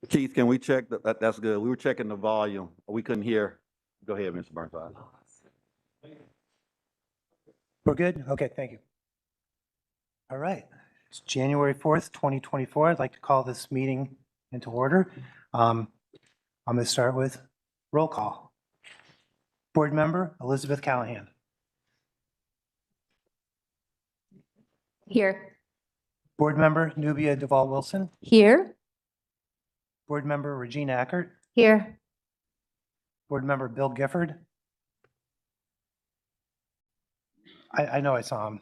Keith, can we check that's good. We were checking the volume. We couldn't hear. Go ahead, Mr. Burnside. We're good? Okay, thank you. All right. It's January 4th, 2024. I'd like to call this meeting into order. I'm going to start with roll call. Board member Elizabeth Callahan. Here. Board member Nubia Duvall-Wilson. Here. Board member Regina Eckert. Here. Board member Bill Gifford. I know I saw him.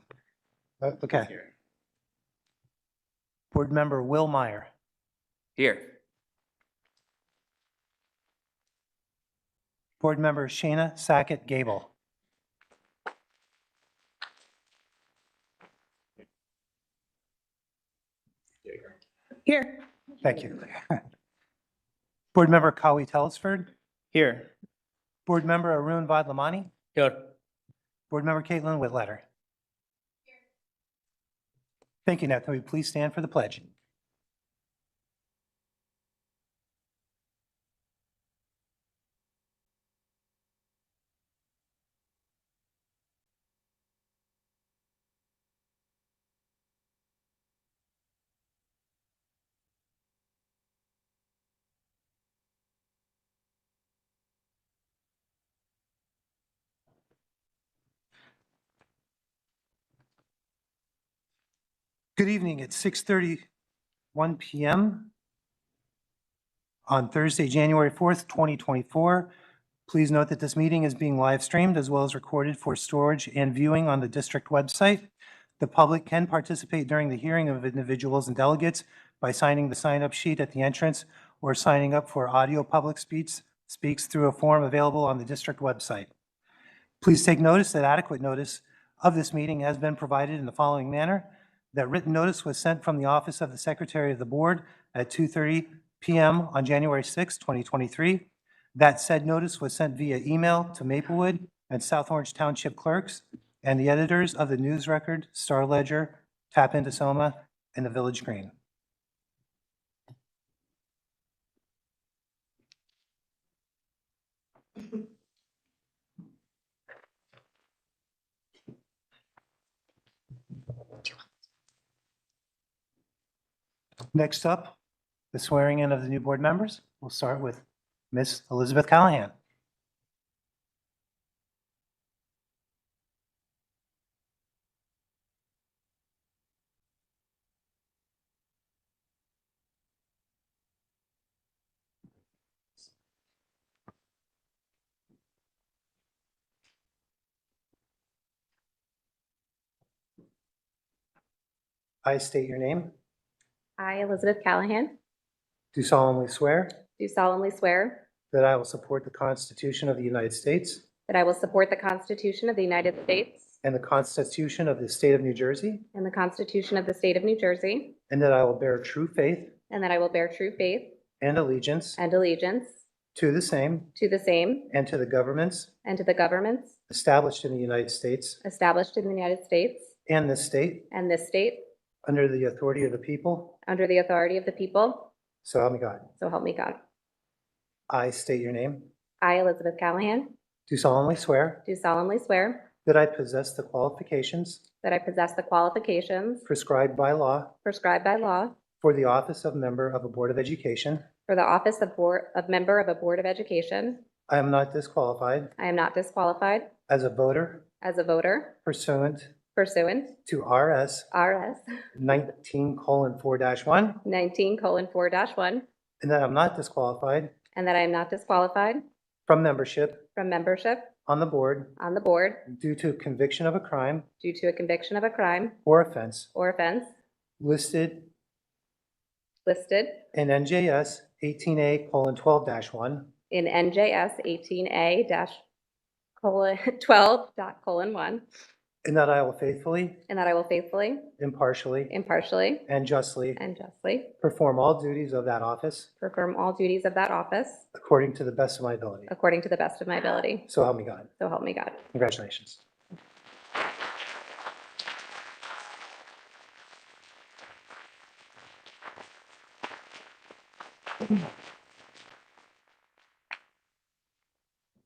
Okay. Board member Will Meyer. Here. Board member Shaina Sacket Gable. Here. Thank you. Board member Kawi Tellisford. Here. Board member Arun Vadlamani. Here. Board member Caitlin Whitletter. Thank you. Now, can we please stand for the pledge? Good evening. It's 6:31 p.m. on Thursday, January 4th, 2024. Please note that this meeting is being live streamed as well as recorded for storage and viewing on the district website. The public can participate during the hearing of individuals and delegates by signing the sign-up sheet at the entrance or signing up for audio public speaks through a form available on the district website. Please take notice that adequate notice of this meeting has been provided in the following manner. That written notice was sent from the office of the Secretary of the Board at 2:30 p.m. on January 6, 2023. That said notice was sent via email to Maplewood and South Orange Township clerks and the editors of the News Record, Star Ledger, Tap into Soma, and the Village Green. Next up, the swearing in of the new board members. We'll start with Miss Elizabeth Callahan. I state your name. I, Elizabeth Callahan, Do solemnly swear do solemnly swear that I will support the Constitution of the United States that I will support the Constitution of the United States and the Constitution of the State of New Jersey, and the Constitution of the State of New Jersey, and that I will bear true faith and that I will bear true faith and allegiance and allegiance to the same to the same and to the governments and to the governments established in the United States established in the United States and this state and this state under the authority of the people. under the authority of the people, So help me God. so help me God. I state your name. I, Elizabeth Callahan, Do solemnly swear do solemnly swear that I possess the qualifications that I possess the qualifications prescribed by law prescribed by law for the office of member of a Board of Education. for the office of member of a Board of Education. I am not disqualified I am not disqualified as a voter as a voter pursuant pursuant to RS RS 19:4-1, 19:4-1, and that I'm not disqualified and that I am not disqualified from membership from membership on the board on the board due to conviction of a crime due to a conviction of a crime or offense or offense listed listed in NJS 18A:12-1, in NJS 18A-12:1, and that I will faithfully, and that I will faithfully, impartially, impartially, and justly and justly perform all duties of that office perform all duties of that office according to the best of my ability. according to the best of my ability. So help me God. So help me God. Congratulations.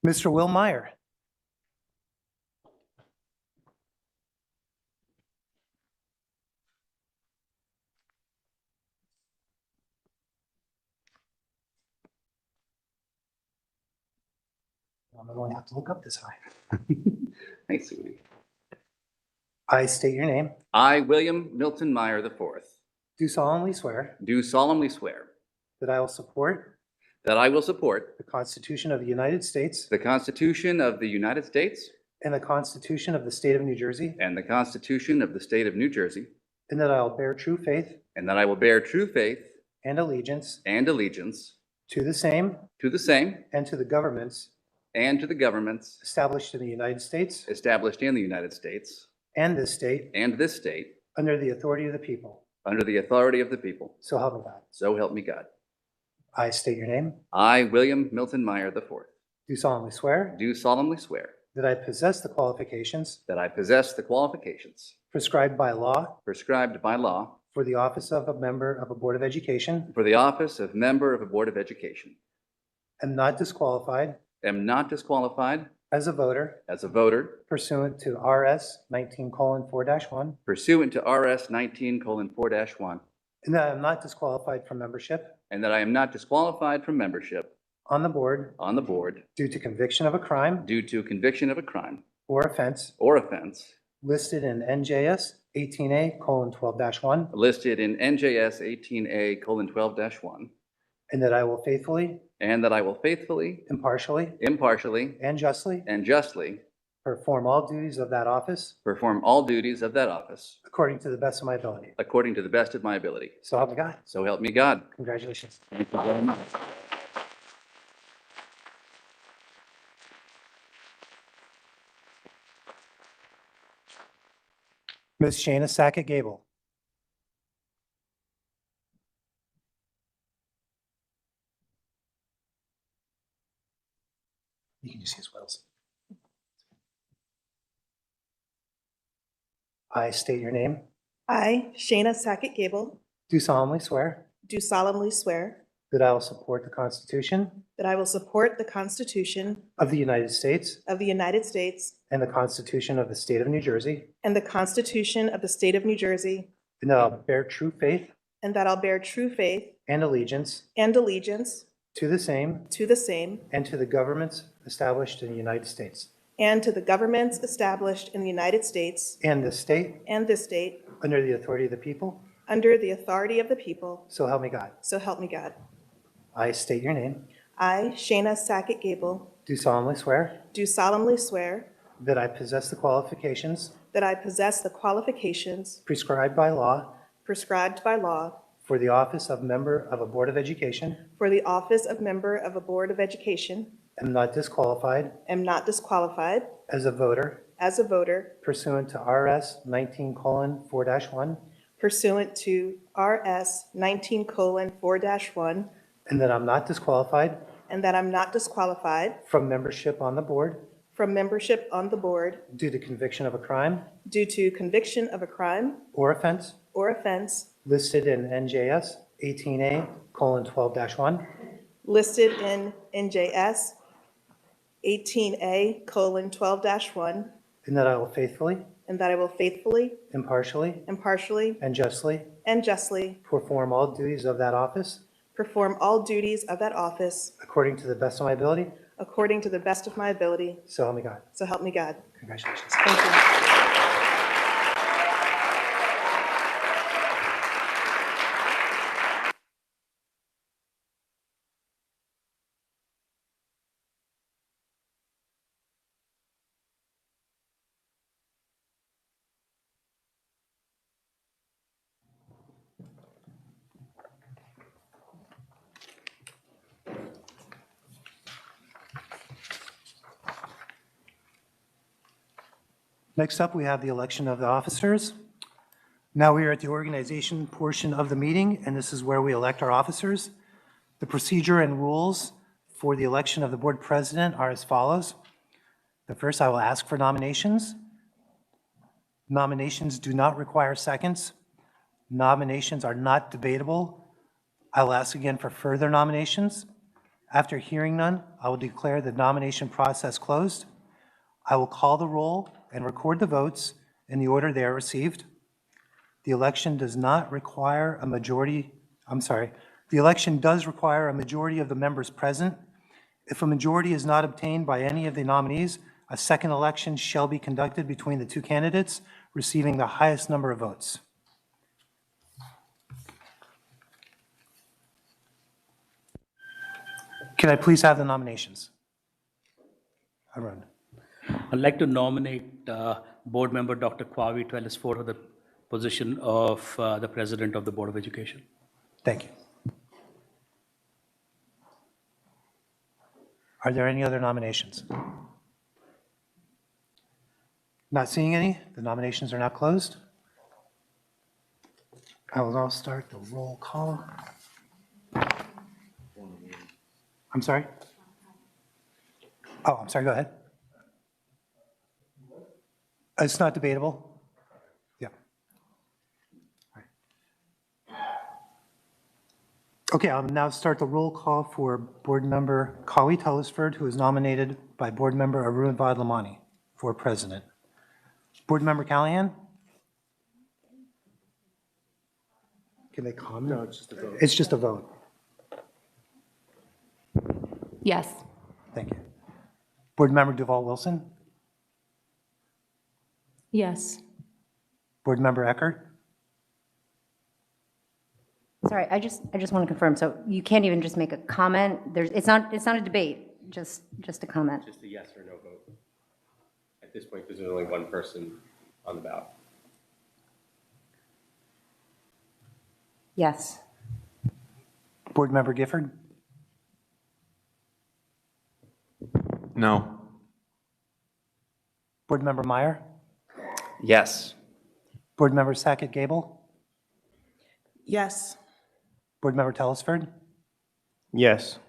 Mr. Will Meyer. I'm going to have to look up this high. Thanks, Sweetie. I state your name. I, William Milton Meyer IV, Do solemnly swear do solemnly swear that I will support that I will support the Constitution of the United States the Constitution of the United States and the Constitution of the State of New Jersey, and the Constitution of the State of New Jersey, and that I will bear true faith and that I will bear true faith and allegiance and allegiance to the same to the same and to the governments and to the governments established in the United States established in the United States and this state and this state under the authority of the people. under the authority of the people. So help me God. So help me God. I state your name. I, William Milton Meyer IV, Do solemnly swear do solemnly swear that I possess the qualifications that I possess the qualifications prescribed by law prescribed by law for the office of a member of a Board of Education, for the office of member of a Board of Education, am not disqualified am not disqualified as a voter as a voter pursuant to RS 19:4-1, pursuant to RS 19:4-1, and that I am not disqualified from membership and that I am not disqualified from membership on the board on the board due to conviction of a crime due to conviction of a crime or offense or offense listed in NJS 18A:12-1, listed in NJS 18A:12-1, and that I will faithfully, and that I will faithfully, impartially, impartially, and justly and justly perform all duties of that office perform all duties of that office according to the best of my ability. according to the best of my ability. So help me God. So help me God. Congratulations. Thank you very much. Ms. Shaina Sacket Gable. You can just use Wells. I state your name. I, Shaina Sacket Gable, Do solemnly swear do solemnly swear that I will support the Constitution that I will support the Constitution of the United States of the United States and the Constitution of the State of New Jersey, and the Constitution of the State of New Jersey, and that I'll bear true faith and that I'll bear true faith and allegiance and allegiance to the same to the same and to the governments established in the United States and to the governments established in the United States and this state and this state under the authority of the people. under the authority of the people. So help me God. So help me God. I state your name. I, Shaina Sacket Gable, Do solemnly swear do solemnly swear that I possess the qualifications that I possess the qualifications prescribed by law prescribed by law for the office of member of a Board of Education, for the office of member of a Board of Education, am not disqualified am not disqualified as a voter as a voter pursuant to RS 19:4-1, pursuant to RS 19:4-1, and that I'm not disqualified and that I'm not disqualified from membership on the board from membership on the board due to conviction of a crime due to conviction of a crime or offense or offense listed in NJS 18A:12-1, listed in NJS 18A:12-1, and that I will faithfully, and that I will faithfully, impartially, impartially, and justly and justly perform all duties of that office perform all duties of that office according to the best of my ability. according to the best of my ability. So help me God. So help me God. Congratulations. Thank you. Next up, we have the election of the officers. Now we are at the organization portion of the meeting, and this is where we elect our officers. The procedure and rules for the election of the board president are as follows. The first, I will ask for nominations. Nominations do not require seconds. Nominations are not debatable. I will ask again for further nominations. After hearing none, I will declare the nomination process closed. I will call the roll and record the votes in the order they are received. The election does not require a majority, the election does require a majority of the members present. If a majority is not obtained by any of the nominees, a second election shall be conducted between the two candidates receiving the highest number of votes. Can I please have the nominations? Arun. I'd like to nominate Board Member Dr. Kravitz for the position of the President of the Board of Education. Thank you. Are there any other nominations? Not seeing any. The nominations are now closed. I will now start the roll call. I'm sorry? Oh, I'm sorry, go ahead. It's not debatable? Yeah. All right. Okay, I'll now start the roll call for Board Member Kali Telesford, who is nominated by Board Member Arun Vadlamani for President. Board Member Callahan? Can they comment? No, it's just a vote. It's just a vote. Yes. Thank you. Board Member Duval Wilson? Yes. Board Member Eckert? Sorry, I just want to confirm, so you can't even just make a comment? It's not a debate, just a comment. Just a yes or no vote. At this point, there's only one person on the ballot. Yes. Board Member Gifford? No. Board Member Meyer? Yes. Board Member Sacket Gable? Yes. Board Member Telesford? Yes.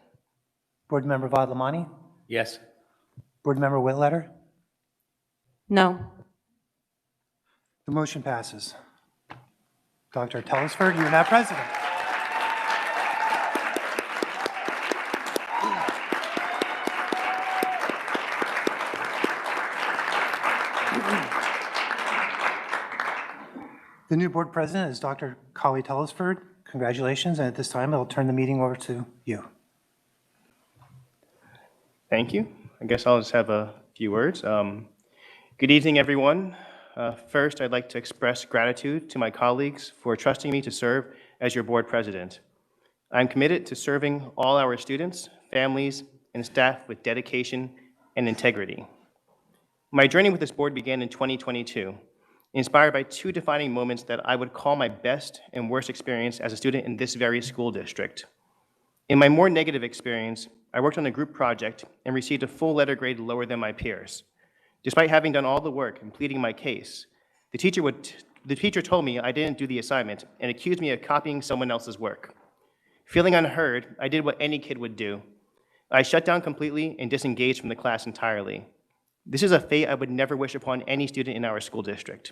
Board Member Vadlamani? Yes. Board Member Whitletter? No. The motion passes. Dr. Telesford, you are now president. The new board president is Dr. Kali Telesford. Congratulations, and at this time, I'll turn the meeting over to you. Thank you. I guess I'll just have a few words. Good evening, everyone. First, I'd like to express gratitude to my colleagues for trusting me to serve as your board president. I'm committed to serving all our students, families, and staff with dedication and integrity. My journey with this board began in 2022, inspired by two defining moments that I would call my best and worst experience as a student in this very school district. In my more negative experience, I worked on a group project and received a full letter grade lower than my peers. Despite having done all the work and pleading my case, the teacher told me I didn't do the assignment and accused me of copying someone else's work. Feeling unheard, I did what any kid would do. I shut down completely and disengaged from the class entirely. This is a fate I would never wish upon any student in our school district.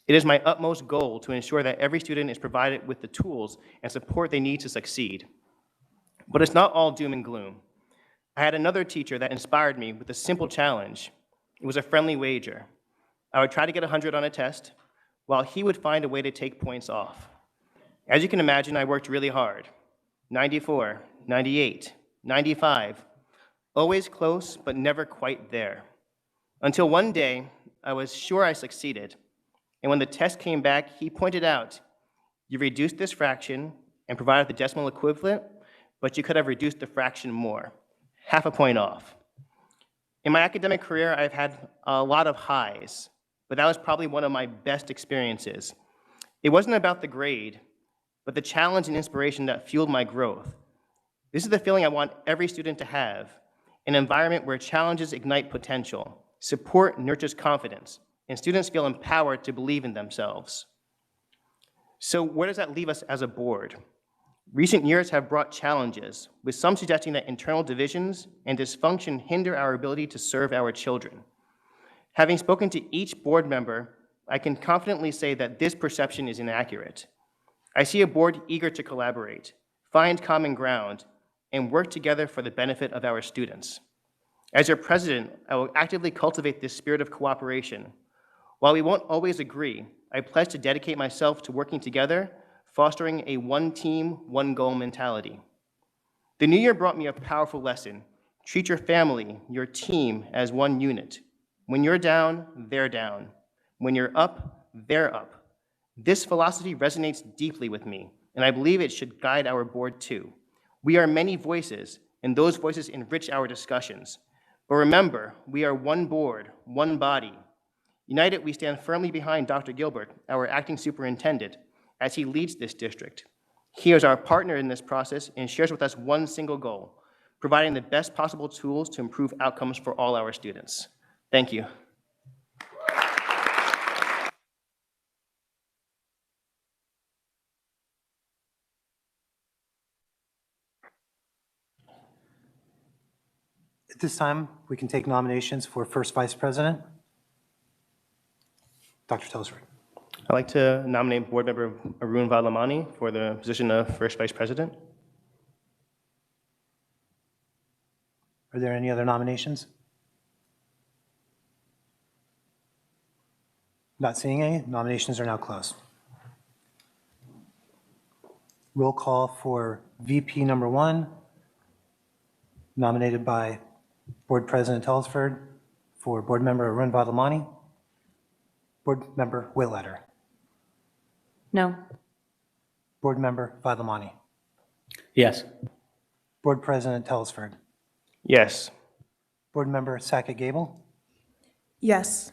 It is my utmost goal to ensure that every student is provided with the tools and support they need to succeed. But it's not all doom and gloom. I had another teacher that inspired me with a simple challenge. It was a friendly wager. I would try to get 100 on a test, while he would find a way to take points off. As you can imagine, I worked really hard. 94, 98, 95, always close, but never quite there. Until one day, I was sure I succeeded. And when the test came back, he pointed out, you reduced this fraction and provided the decimal equivalent, but you could have reduced the fraction more, half a point off. In my academic career, I've had a lot of highs, but that was probably one of my best experiences. It wasn't about the grade, but the challenge and inspiration that fueled my growth. This is the feeling I want every student to have, an environment where challenges ignite potential, support nurtures confidence, and students feel empowered to believe in themselves. So where does that leave us as a board? Recent years have brought challenges, with some suggesting that internal divisions and dysfunction hinder our ability to serve our children. Having spoken to each board member, I can confidently say that this perception is inaccurate. I see a board eager to collaborate, find common ground, and work together for the benefit of our students. As your president, I will actively cultivate this spirit of cooperation. While we won't always agree, I pledge to dedicate myself to working together, fostering a one team, one goal mentality. The new year brought me a powerful lesson. Treat your family, your team, as one unit. When you're down, they're down. When you're up, they're up. This philosophy resonates deeply with me, and I believe it should guide our board too. We are many voices, and those voices enrich our discussions. But remember, we are one board, one body. United, we stand firmly behind Dr. Gilbert, our acting superintendent, as he leads this district. He is our partner in this process and shares with us one single goal, providing the best possible tools to improve outcomes for all our students. Thank you. At this time, we can take nominations for first vice president. Dr. Telford. I'd like to nominate Board Member Arun Vadlamani for the position of First Vice President. Are there any other nominations? Not seeing any. Nominations are now closed. Roll call for VP number 1, nominated by Board President Telford for Board Member Arun Vadlamani. Board Member Whitletter. No. Board Member Vadlamani. Yes. Board President Telford. Yes. Board Member Sacket Gable. Yes.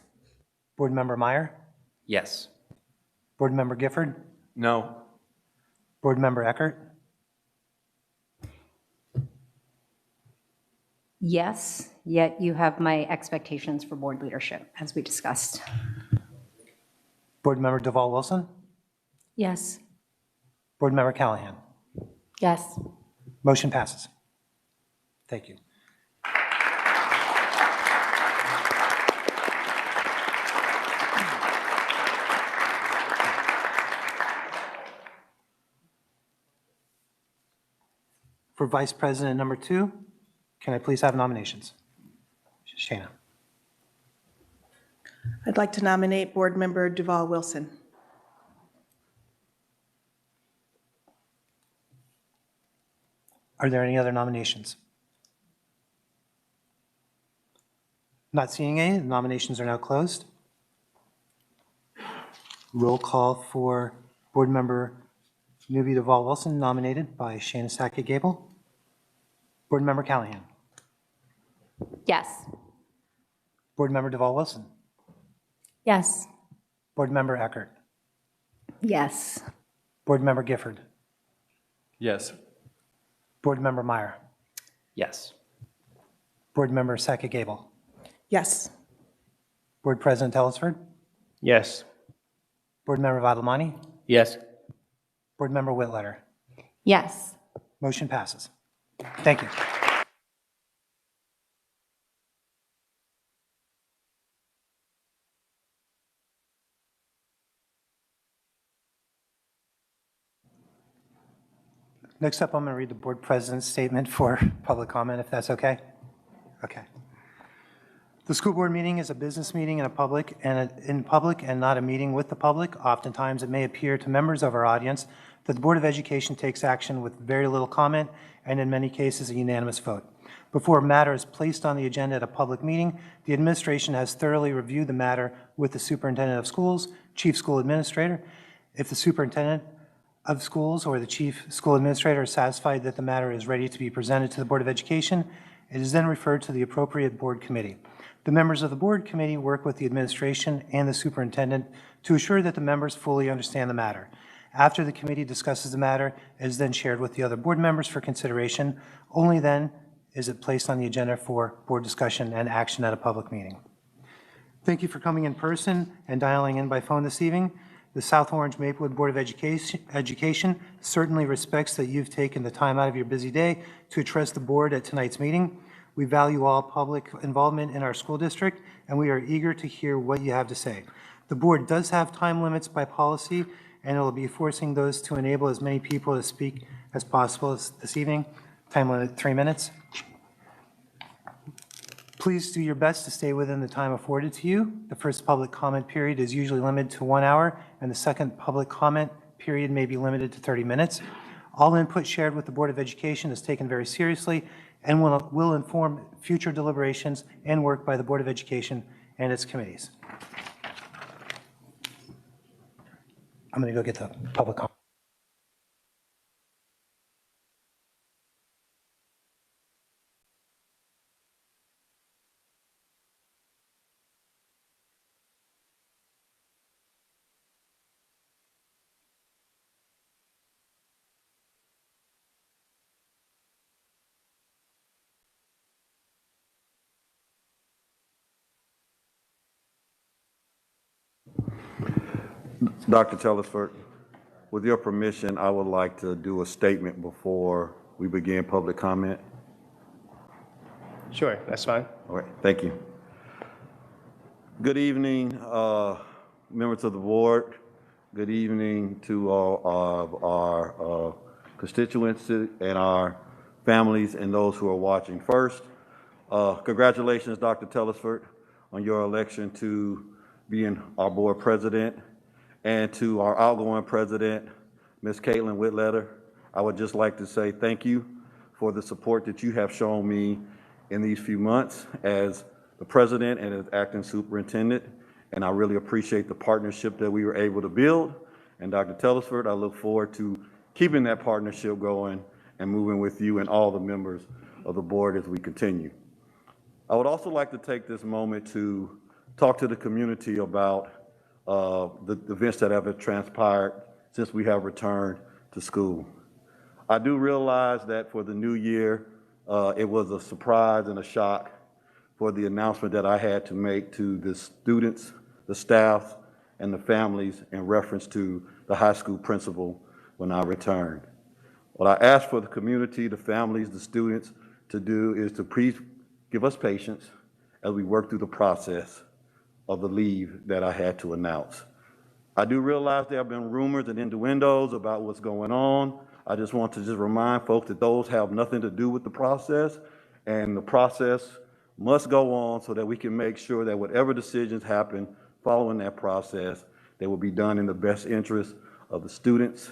Board Member Meyer. Yes. Board Member Gifford. No. Board Member Eckert. Yes, yet you have my expectations for board leadership, as we discussed. Board Member Duvall Wilson. Yes. Board Member Callahan. Yes. Motion passes. Thank you. For Vice President number 2, can I please have nominations? Shaina. I'd like to nominate Board Member Duvall Wilson. Are there any other nominations? Not seeing any, the nominations are now closed. Roll call for Board Member Newbie Duvall Wilson, nominated by Shaina Sackett Gable. Board Member Callahan. Yes. Board Member Duvall Wilson. Yes. Board Member Eckert. Yes. Board Member Gifford. Yes. Board Member Meyer. Yes. Board Member Sackett Gable. Yes. Board President Telford. Yes. Board Member Vadlamani. Yes. Board Member Whitletter. Yes. Motion passes. Thank you. Next up, I'm going to read the board president's statement for public comment, if that's okay. Okay. The school board meeting is a business meeting in public and not a meeting with the public. Oftentimes, it may appear to members of our audience that the Board of Education takes action with very little comment and in many cases a unanimous vote. Before a matter is placed on the agenda at a public meeting, the administration has thoroughly reviewed the matter with the superintendent of schools, chief school administrator. If the superintendent of schools or the chief school administrator is satisfied that the matter is ready to be presented to the Board of Education, it is then referred to the appropriate board committee. The members of the board committee work with the administration and the superintendent to assure that the members fully understand the matter. After the committee discusses the matter, it is then shared with the other board members for consideration. Only then is it placed on the agenda for board discussion and action at a public meeting. Thank you for coming in person and dialing in by phone this evening. The South Orange Maplewood Board of Education certainly respects that you've taken the time out of your busy day to address the board at tonight's meeting. We value all public involvement in our school district, and we are eager to hear what you have to say. The board does have time limits by policy, and it will be forcing those to enable as many people to speak as possible this evening. Time limit 3 minutes. Please do your best to stay within the time afforded to you. The first public comment period is usually limited to 1 hour, and the second public comment period may be limited to 30 minutes. All input shared with the Board of Education is taken very seriously and will inform future deliberations and work by the Board of Education and its committees. I'm going to go get the public comment. Dr. Telesford, with your permission, I would like to do a statement before we begin public comment. Sure, that's fine. All right, thank you. Good evening, members of the board. Good evening to all of our constituents and our families and those who are watching. First, congratulations, Dr. Telesford, on your election to being our board president, and to our outgoing president, Ms. Caitlin Whitletter. I would just like to say thank you for the support that you have shown me in these few months as the president and as acting superintendent, and I really appreciate the partnership that we were able to build. And Dr. Telesford, I look forward to keeping that partnership going and moving with you and all the members of the board as we continue. I would also like to take this moment to talk to the community about the events that have transpired since we have returned to school. I do realize that for the new year, it was a surprise and a shock for the announcement that I had to make to the students, the staff, and the families in reference to the high school principal when I returned. What I ask for the community, the families, the students to do is to please give us patience as we work through the process of the leave that I had to announce. I do realize there have been rumors and innuendos about what's going on. I just want to remind folks that those have nothing to do with the process, and the process must go on so that we can make sure that whatever decisions happen following that process, they will be done in the best interest of the students,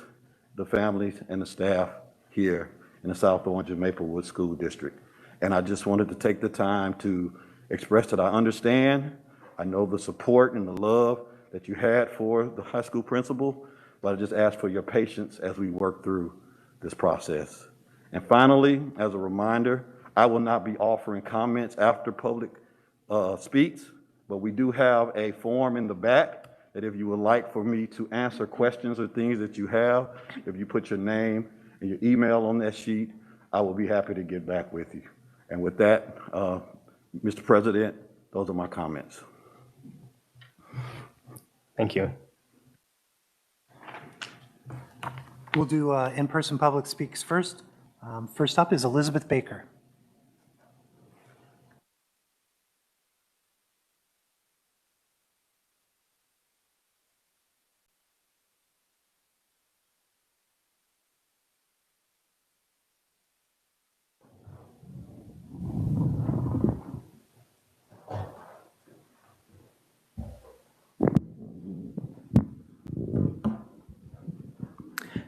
the families, and the staff here in the South Orange and Maplewood School District. And I just wanted to take the time to express that I understand. I know the support and the love that you had for the high school principal, but I just ask for your patience as we work through this process. And finally, as a reminder, I will not be offering comments after public speaks, but we do have a form in the back that if you would like for me to answer questions or things that you have, if you put your name and your email on that sheet, I will be happy to get back with you. And with that, Mr. President, those are my comments. Thank you. We'll do in-person public speaks first. First up is Elizabeth Baker.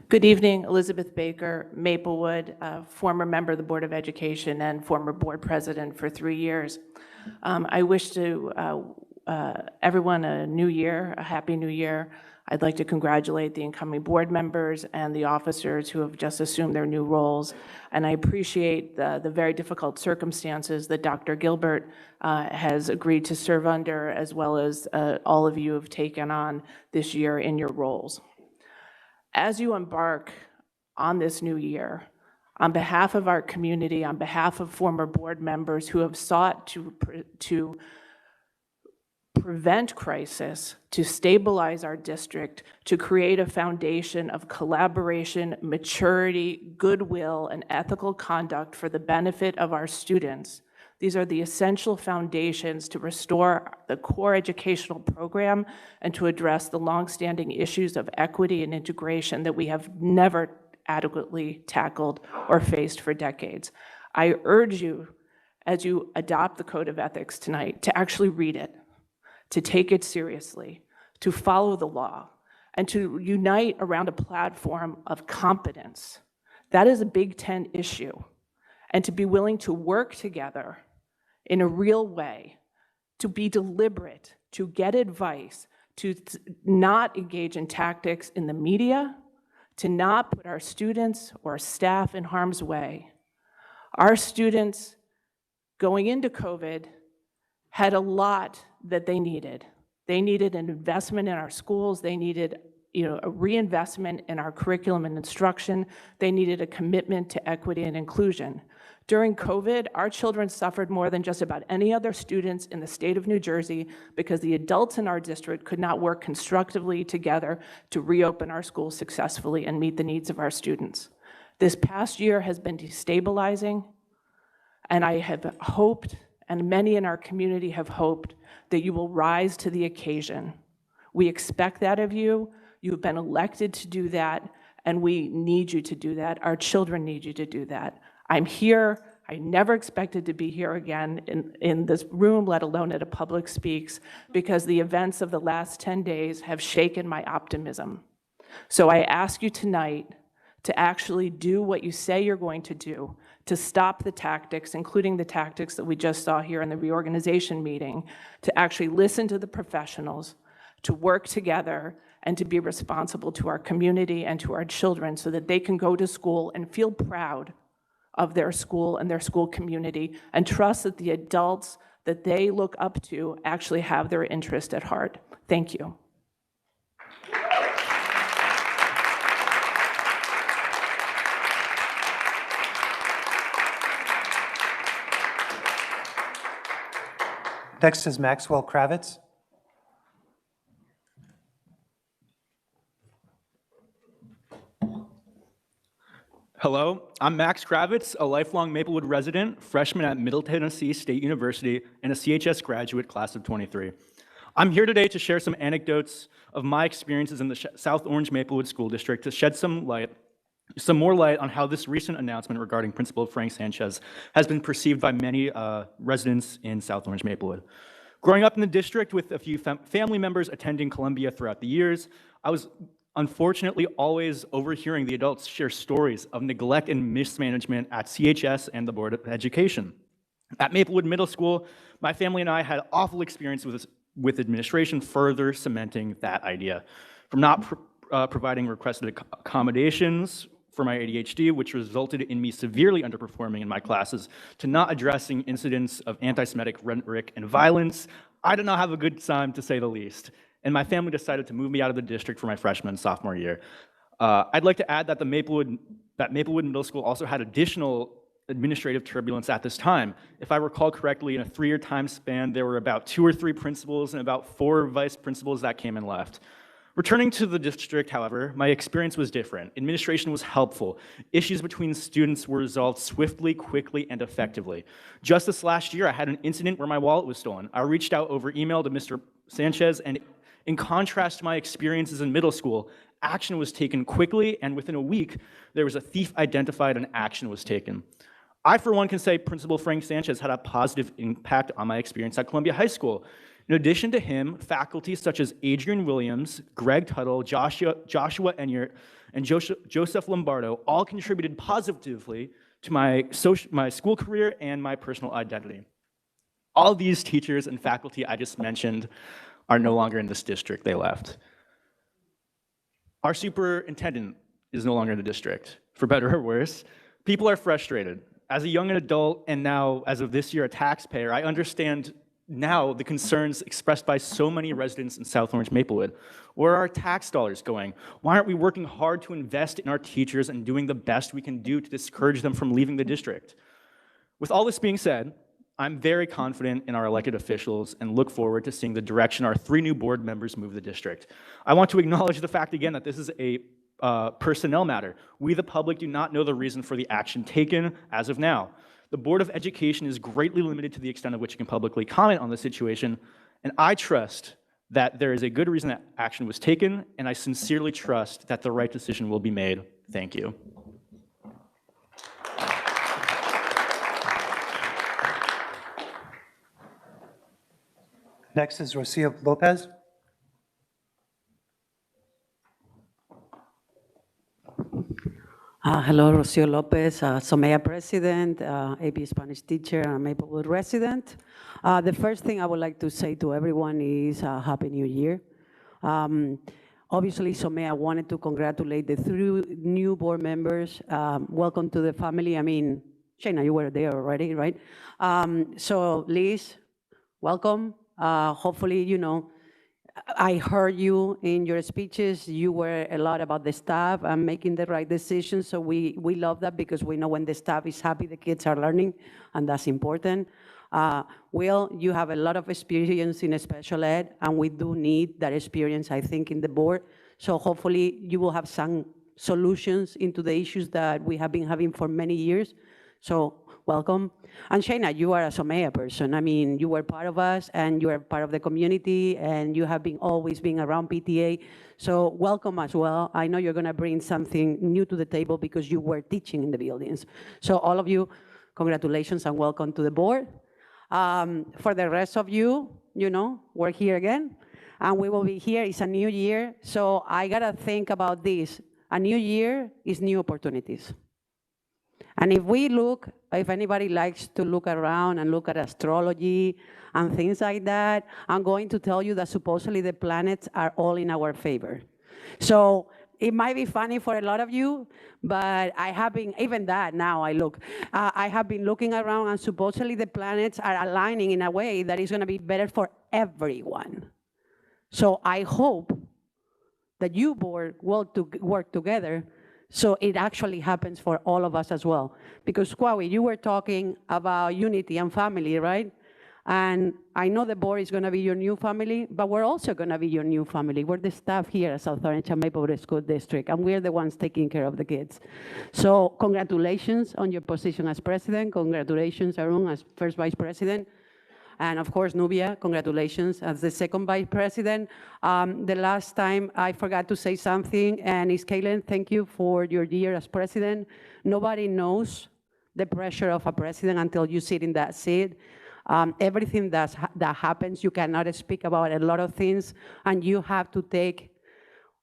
Good evening, Elizabeth Baker, Maplewood, former member of the Board of Education and former board president for 3 years. I wish to everyone a new year, a happy new year. I'd like to congratulate the incoming board members and the officers who have just assumed their new roles. And I appreciate the very difficult circumstances that Dr. Gilbert has agreed to serve under, as well as all of you have taken on this year in your roles. As you embark on this new year, on behalf of our community, on behalf of former board members who have sought to prevent crisis, to stabilize our district, to create a foundation of collaboration, maturity, goodwill, and ethical conduct for the benefit of our students, these are the essential foundations to restore the core educational program and to address the longstanding issues of equity and integration that we have never adequately tackled or faced for decades. I urge you, as you adopt the Code of Ethics tonight, to actually read it, to take it seriously, to follow the law, and to unite around a platform of competence. That is a Big Ten issue. And to be willing to work together in a real way, to be deliberate, to get advice, to not engage in tactics in the media, to not put our students or staff in harm's way. Our students going into COVID had a lot that they needed. They needed an investment in our schools. They needed a reinvestment in our curriculum and instruction. They needed a commitment to equity and inclusion. During COVID, our children suffered more than just about any other students in the state of New Jersey because the adults in our district could not work constructively together to reopen our schools successfully and meet the needs of our students. This past year has been destabilizing, and I have hoped, and many in our community have hoped, that you will rise to the occasion. We expect that of you. You've been elected to do that, and we need you to do that. Our children need you to do that. I'm here. I never expected to be here again in this room, let alone at a public speaks, because the events of the last 10 days have shaken my optimism. So I ask you tonight to actually do what you say you're going to do, to stop the tactics, including the tactics that we just saw here in the reorganization meeting, to actually listen to the professionals, to work together, and to be responsible to our community and to our children so that they can go to school and feel proud of their school and their school community, and trust that the adults that they look up to actually have their interest at heart. Thank you. Next is Maxwell Kravitz. Hello, I'm Max Kravitz, a lifelong Maplewood resident, freshman at Middle Tennessee State University, and a CHS graduate class of 23. I'm here today to share some anecdotes of my experiences in the South Orange Maplewood School District to shed some more light on how this recent announcement regarding Principal Frank Sanchez has been perceived by many residents in South Orange Maplewood. Growing up in the district with a few family members attending Columbia throughout the years, I was unfortunately always overhearing the adults share stories of neglect and mismanagement at CHS and the Board of Education. At Maplewood Middle School, my family and I had awful experience with administration, further cementing that idea. From not providing requested accommodations for my ADHD, which resulted in me severely underperforming in my classes, to not addressing incidents of anti-Semitic rhetoric and violence, I did not have a good time, to say the least. And my family decided to move me out of the district for my freshman and sophomore year. I'd like to add that Maplewood Middle School also had additional administrative turbulence at this time. If I recall correctly, in a 3-year time span, there were about 2 or 3 principals and about 4 vice principals that came and left. Returning to the district, however, my experience was different. Administration was helpful. Issues between students were resolved swiftly, quickly, and effectively. Just this last year, I had an incident where my wallet was stolen. I reached out over email to Mr. Sanchez, and in contrast to my experiences in middle school, action was taken quickly, and within a week, there was a thief identified and action was taken. I, for one, can say Principal Frank Sanchez had a positive impact on my experience at Columbia High School. In addition to him, faculty such as Adrian Williams, Greg Tuttle, Joshua Enyart, and Joseph Lombardo all contributed positively to my school career and my personal identity. All these teachers and faculty I just mentioned are no longer in this district. They left. Our superintendent is no longer in the district, for better or worse. People are frustrated. As a young adult, and now, as of this year, a taxpayer, I understand now the concerns expressed by so many residents in South Orange Maplewood. Where are our tax dollars going? Why aren't we working hard to invest in our teachers and doing the best we can do to discourage them from leaving the district? With all this being said, I'm very confident in our elected officials and look forward to seeing the direction our 3 new board members move the district. I want to acknowledge the fact again that this is a personnel matter. We, the public, do not know the reason for the action taken as of now. The Board of Education is greatly limited to the extent of which it can publicly comment on the situation, and I trust that there is a good reason that action was taken, and I sincerely trust that the right decision will be made. Thank you. Next is Rosio Lopez. Hello, Rosio Lopez, Somaya president, AP Spanish teacher, and Maplewood resident. The first thing I would like to say to everyone is Happy New Year. Obviously, Somaya wanted to congratulate the 3 new board members. Welcome to the family. I mean, Shaina, you were there already, right? So Liz, welcome. Hopefully, you know, I heard you in your speeches. You were a lot about the staff and making the right decisions. So we love that because we know when the staff is happy, the kids are learning, and that's important. Will, you have a lot of experience in special ed, and we do need that experience, I think, in the board. So hopefully you will have some solutions into the issues that we have been having for many years. So welcome. And Shaina, you are a Somaya person. I mean, you were part of us and you are part of the community and you have been always been around PTA. So welcome as well. I know you're gonna bring something new to the table because you were teaching in the buildings. So all of you, congratulations and welcome to the board. For the rest of you, you know, we're here again and we will be here. It's a new year. So I gotta think about this. A new year is new opportunities. And if we look, if anybody likes to look around and look at astrology and things like that, I'm going to tell you that supposedly the planets are all in our favor. So it might be funny for a lot of you, but I have been, even that now I look, I have been looking around and supposedly the planets are aligning in a way that is gonna be better for everyone. So I hope that you board work together so it actually happens for all of us as well. Because Kwawi, you were talking about unity and family, right? And I know the board is gonna be your new family, but we're also gonna be your new family. We're the staff here at South Orange and Maplewood School District, and we're the ones taking care of the kids. So congratulations on your position as president. Congratulations, Arun, as first vice president. And of course, Nubia, congratulations as the second vice president. The last time I forgot to say something, and it's Kaylin, thank you for your year as president. Nobody knows the pressure of a president until you sit in that seat. Everything that happens, you cannot speak about a lot of things, and you have to take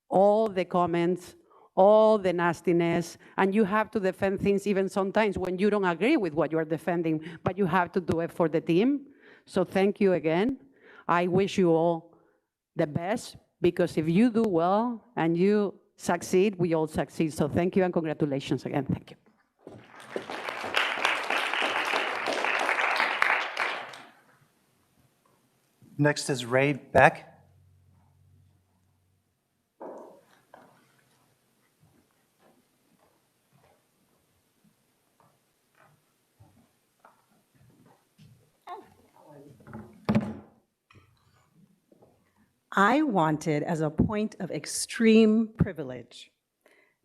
all the comments, all the nastiness, and you have to defend things even sometimes when you don't agree with what you're defending, but you have to do it for the team. So thank you again. I wish you all the best, because if you do well and you succeed, we all succeed. So thank you and congratulations again. Thank you. Next is Ray Beck. I wanted, as a point of extreme privilege,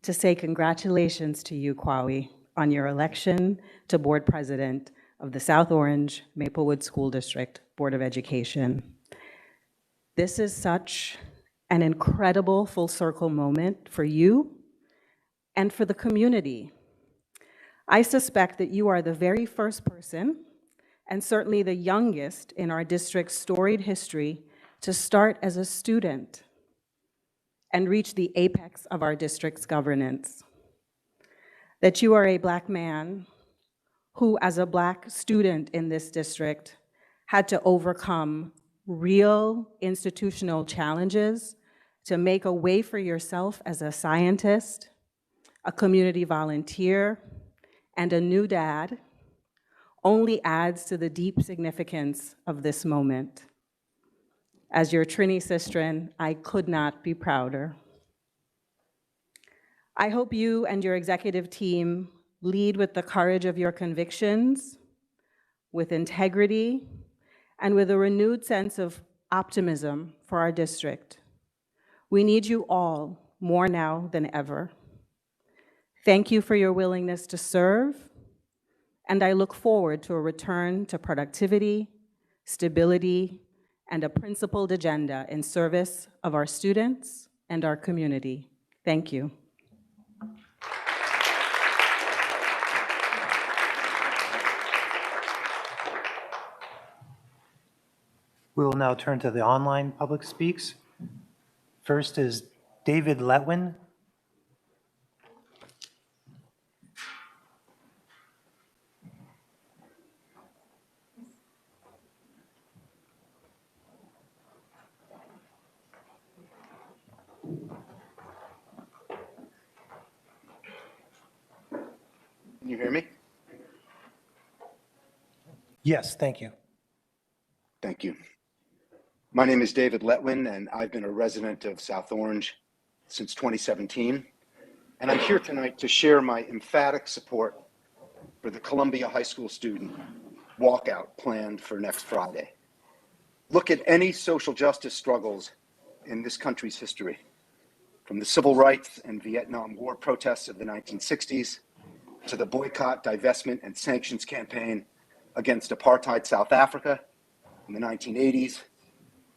to say congratulations to you, Kwawi, on your election to board president of the South Orange Maplewood School District Board of Education. This is such an incredible full circle moment for you and for the community. I suspect that you are the very first person, and certainly the youngest in our district's storied history, to start as a student and reach the apex of our district's governance. That you are a Black man who, as a Black student in this district, had to overcome real institutional challenges to make a way for yourself as a scientist, a community volunteer, and a new dad, only adds to the deep significance of this moment. As your Trini Sistren, I could not be prouder. I hope you and your executive team lead with the courage of your convictions, with integrity, and with a renewed sense of optimism for our district. We need you all more now than ever. Thank you for your willingness to serve, and I look forward to a return to productivity, stability, and a principled agenda in service of our students and our community. Thank you. We will now turn to the online public speaks. First is David Letwin. Can you hear me? Yes, thank you. Thank you. My name is David Letwin, and I've been a resident of South Orange since 2017. And I'm here tonight to share my emphatic support for the Columbia High School student walkout planned for next Friday. Look at any social justice struggles in this country's history, from the civil rights and Vietnam War protests of the 1960s to the boycott, divestment, and sanctions campaign against apartheid South Africa in the 1980s,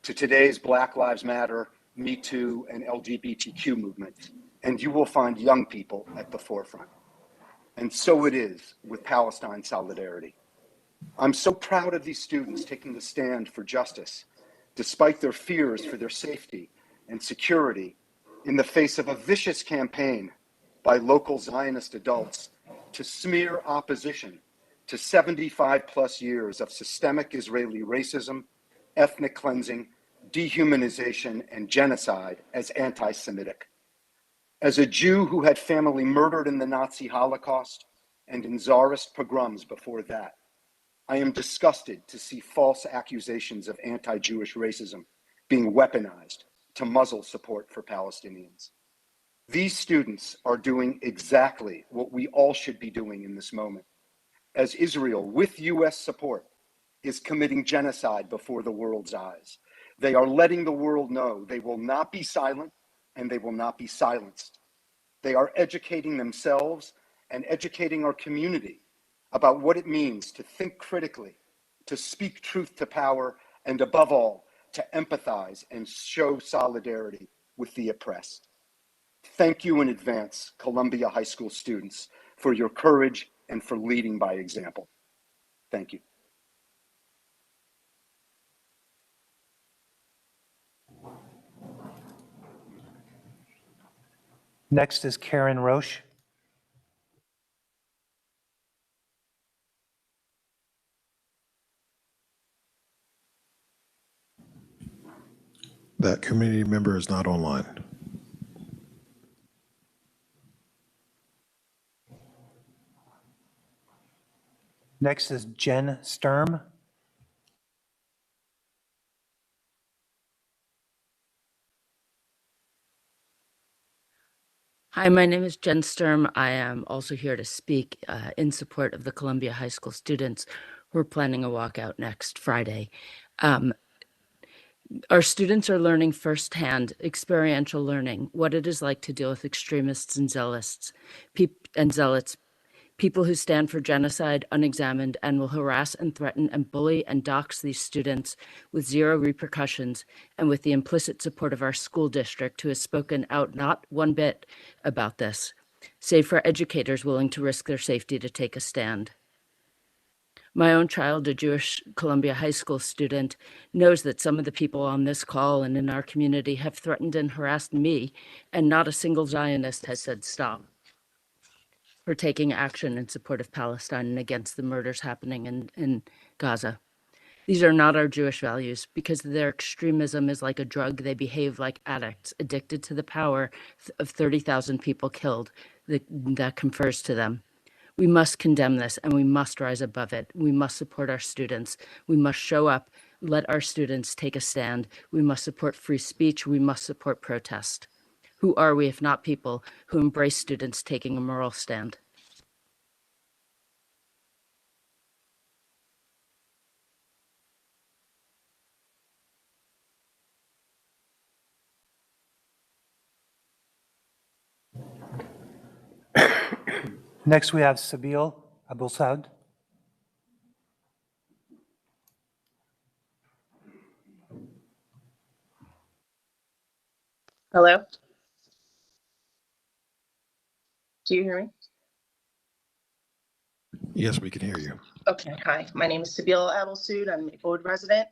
to today's Black Lives Matter, Me Too, and LGBTQ movements. And you will find young people at the forefront. And so it is with Palestine solidarity. I'm so proud of these students taking the stand for justice, despite their fears for their safety and security in the face of a vicious campaign by local Zionist adults to smear opposition to 75 plus years of systemic Israeli racism, ethnic cleansing, dehumanization, and genocide as anti-Semitic. As a Jew who had family murdered in the Nazi Holocaust and in Tsarist pogroms before that, I am disgusted to see false accusations of anti-Jewish racism being weaponized to muzzle support for Palestinians. These students are doing exactly what we all should be doing in this moment, as Israel, with US support, is committing genocide before the world's eyes. They are letting the world know they will not be silent and they will not be silenced. They are educating themselves and educating our community about what it means to think critically, to speak truth to power, and above all, to empathize and show solidarity with the oppressed. Thank you in advance, Columbia High School students, for your courage and for leading by example. Thank you. Next is Karen Roche. That community member is not online. Next is Jen Sturm. Hi, my name is Jen Sturm. I am also here to speak in support of the Columbia High School students who are planning a walkout next Friday. Our students are learning firsthand, experiential learning, what it is like to deal with extremists and zealots, people who stand for genocide unexamined and will harass and threaten and bully and dox these students with zero repercussions and with the implicit support of our school district, who has spoken out not one bit about this, save for educators willing to risk their safety to take a stand. My own child, a Jewish Columbia High School student, knows that some of the people on this call and in our community have threatened and harassed me, and not a single Zionist has said stop for taking action in support of Palestine and against the murders happening in Gaza. These are not our Jewish values. Because their extremism is like a drug, they behave like addicts, addicted to the power of 30,000 people killed that confers to them. We must condemn this and we must rise above it. We must support our students. We must show up, let our students take a stand. We must support free speech. We must support protest. Who are we if not people who embrace students taking a moral stand? Next, we have Shel Abul. Hello? Do you hear me? Yes, we can hear you. Okay, hi. My name is Shel Abul. I'm a Maplewood resident.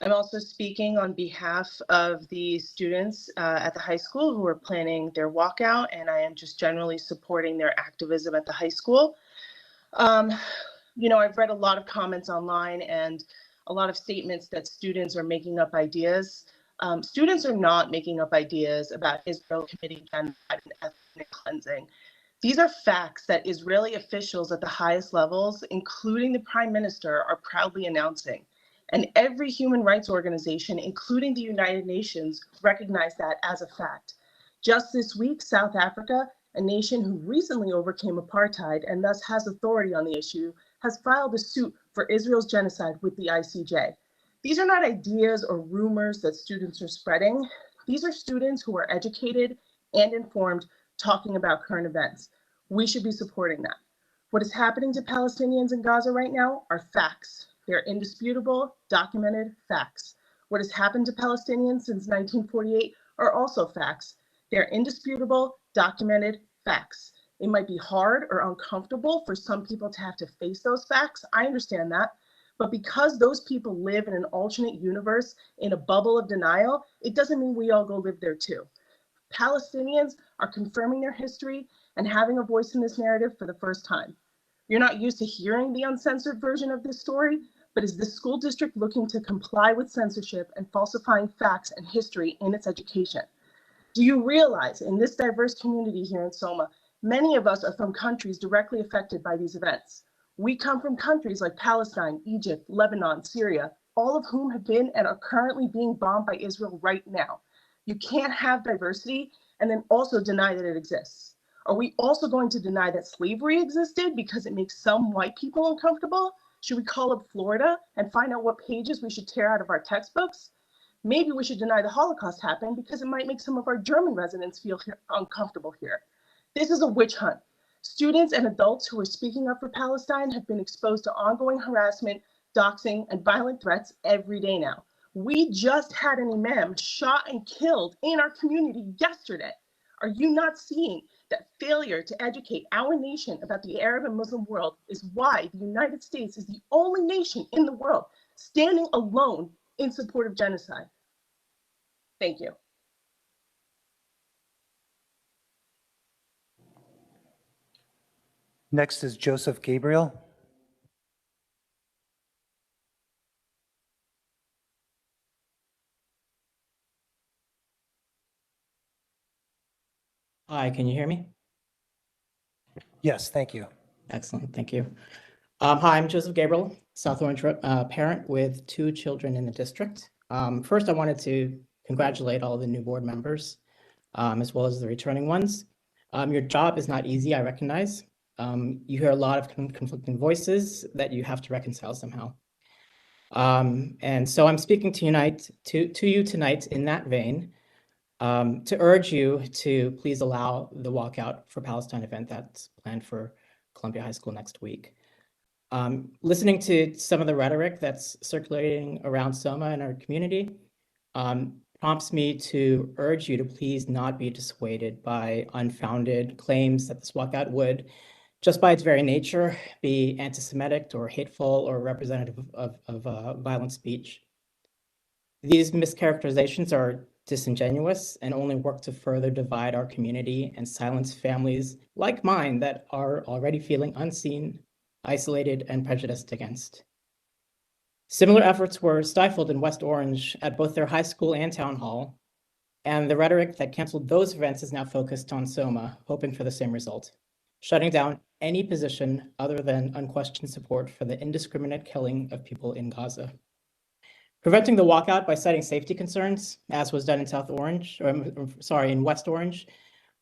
I'm also speaking on behalf of the students at the high school who are planning their walkout, and I am just generally supporting their activism at the high school. I've read a lot of comments online and a lot of statements that students are making up ideas. Students are not making up ideas about Israel committing genocide and ethnic cleansing. These are facts that Israeli officials at the highest levels, including the Prime Minister, are proudly announcing. And every human rights organization, including the United Nations, recognize that as a fact. Just this week, South Africa, a nation who recently overcame apartheid and thus has authority on the issue, has filed a suit for Israel's genocide with the ICJ. These are not ideas or rumors that students are spreading. These are students who are educated and informed, talking about current events. We should be supporting that. What is happening to Palestinians in Gaza right now are facts. They're indisputable, documented facts. What has happened to Palestinians since 1948 are also facts. They're indisputable, documented facts. It might be hard or uncomfortable for some people to have to face those facts. I understand that. But because those people live in an alternate universe, in a bubble of denial, it doesn't mean we all go live there too. Palestinians are confirming their history and having a voice in this narrative for the first time. You're not used to hearing the uncensored version of this story, but is this school district looking to comply with censorship and falsifying facts and history in its education? Do you realize in this diverse community here in Soma, many of us are from countries directly affected by these events? We come from countries like Palestine, Egypt, Lebanon, Syria, all of whom have been and are currently being bombed by Israel right now. You can't have diversity and then also deny that it exists. Are we also going to deny that slavery existed because it makes some white people uncomfortable? Should we call up Florida and find out what pages we should tear out of our textbooks? Maybe we should deny the Holocaust happened because it might make some of our German residents feel uncomfortable here. This is a witch hunt. Students and adults who are speaking up for Palestine have been exposed to ongoing harassment, doxing, and violent threats every day now. We just had an imam shot and killed in our community yesterday. Are you not seeing that failure to educate our nation about the Arab and Muslim world is why the United States is the only nation in the world standing alone in support of genocide? Thank you. Next is Joseph Gabriel. Hi, can you hear me? Yes, thank you. Excellent, thank you. Hi, I'm Joseph Gabriel, South Orange parent with 2 children in the district. First, I wanted to congratulate all the new board members, as well as the returning ones. Your job is not easy, I recognize. You hear a lot of conflicting voices that you have to reconcile somehow. And so I'm speaking to you tonight in that vein, to urge you to please allow the walkout for Palestine event that's planned for Columbia High School next week. Listening to some of the rhetoric that's circulating around Soma and our community prompts me to urge you to please not be dissuaded by unfounded claims that this walkout would, just by its very nature, be anti-Semitic or hateful or representative of violent speech. These mischaracterizations are disingenuous and only work to further divide our community and silence families like mine that are already feeling unseen, isolated, and prejudiced against. Similar efforts were stifled in West Orange at both their high school and town hall, and the rhetoric that canceled those events is now focused on Soma, hoping for the same result, shutting down any position other than unquestioned support for the indiscriminate killing of people in Gaza. Preventing the walkout by citing safety concerns, as was done in West Orange,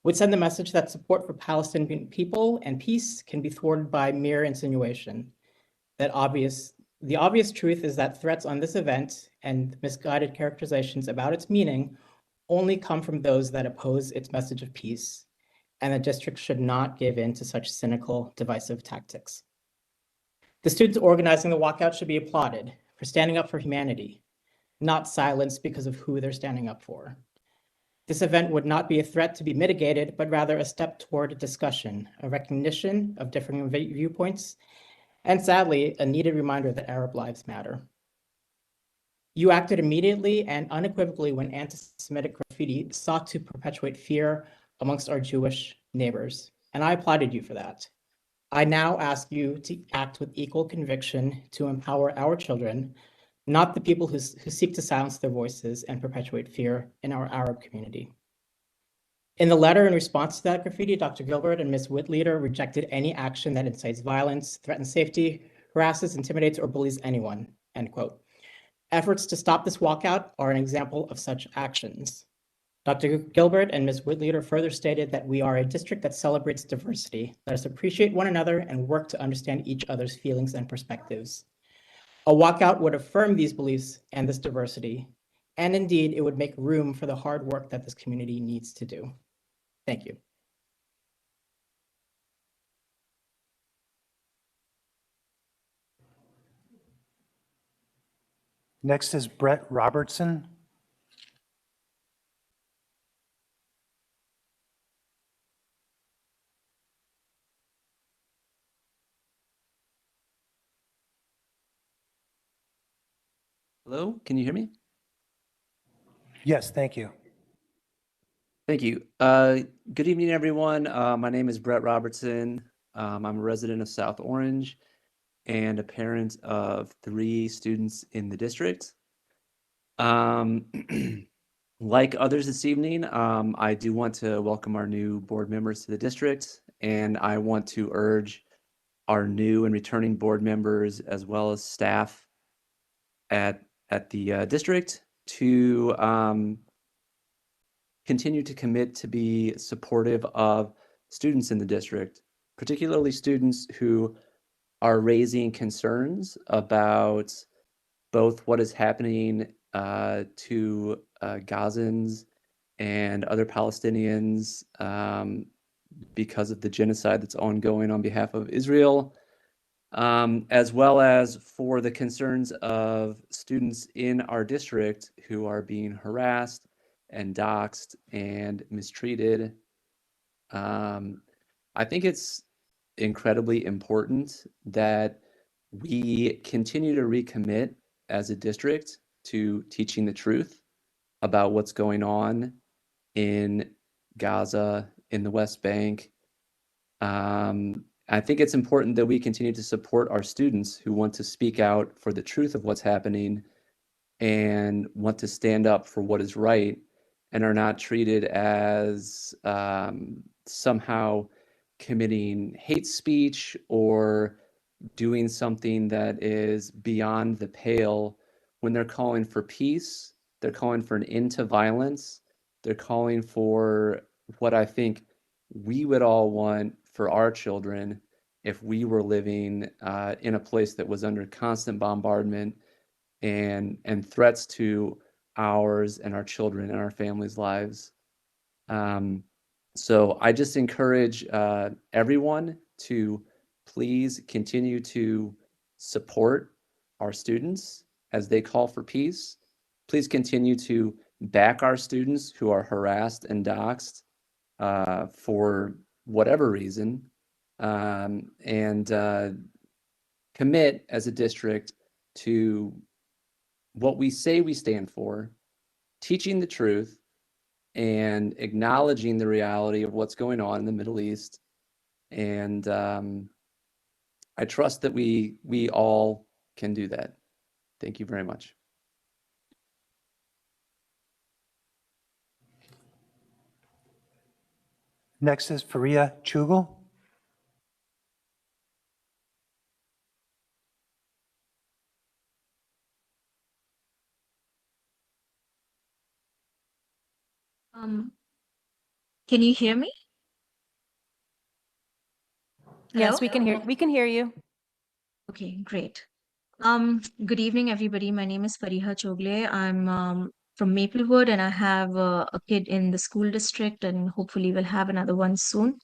would send the message that support for Palestinian people and peace can be thwarted by mere insinuation. The obvious truth is that threats on this event and misguided characterizations about its meaning only come from those that oppose its message of peace, and the district should not give in to such cynical, divisive tactics. The students organizing the walkout should be applauded for standing up for humanity, not silenced because of who they're standing up for. This event would not be a threat to be mitigated, but rather a step toward a discussion, a recognition of differing viewpoints, and sadly, a needed reminder that Arab lives matter. You acted immediately and unequivocally when anti-Semitic graffiti sought to perpetuate fear amongst our Jewish neighbors, and I applauded you for that. I now ask you to act with equal conviction to empower our children, not the people who seek to silence their voices and perpetuate fear in our Arab community. In the letter in response to that graffiti, Dr. Gilbert and Ms. Whitleader rejected any action that incites violence, threatens safety, harasses, intimidates, or bullies anyone, end quote. Efforts to stop this walkout are an example of such actions. Dr. Gilbert and Ms. Whitleader further stated that we are a district that celebrates diversity. Let us appreciate one another and work to understand each other's feelings and perspectives. A walkout would affirm these beliefs and this diversity, and indeed, it would make room for the hard work that this community needs to do. Thank you. Next is Brett Robertson. Hello, can you hear me? Yes, thank you. Thank you. Good evening, everyone. My name is Brett Robertson. I'm a resident of South Orange and a parent of 3 students in the district. Like others this evening, I do want to welcome our new board members to the district, and I want to urge our new and returning board members as well as staff at the district to continue to commit to be supportive of students in the district, particularly students who are raising concerns about both what is happening to Gazans and other Palestinians because of the genocide that's ongoing on behalf of Israel, as well as for the concerns of students in our district who are being harassed and doxxed and mistreated. I think it's incredibly important that we continue to recommit as a district to teaching the truth about what's going on in Gaza, in the West Bank. I think it's important that we continue to support our students who want to speak out for the truth of what's happening and want to stand up for what is right and are not treated as somehow committing hate speech or doing something that is beyond the pale when they're calling for peace, they're calling for an end to violence, they're calling for what I think we would all want for our children if we were living in a place that was under constant bombardment and threats to ours and our children and our families' lives. So I just encourage everyone to please continue to support our students as they call for peace. Please continue to back our students who are harassed and doxxed for whatever reason, and commit as a district to what we say we stand for, teaching the truth and acknowledging the reality of what's going on in the Middle East. And I trust that we all can do that. Thank you very much. Next is Fara Chle. Can you hear me? Yes, Hello? we can hear you. Okay, great. Good evening, everybody. My name is Fara Chle. I'm from Maplewood, and I have a kid in the school district, and hopefully we'll have another one soon.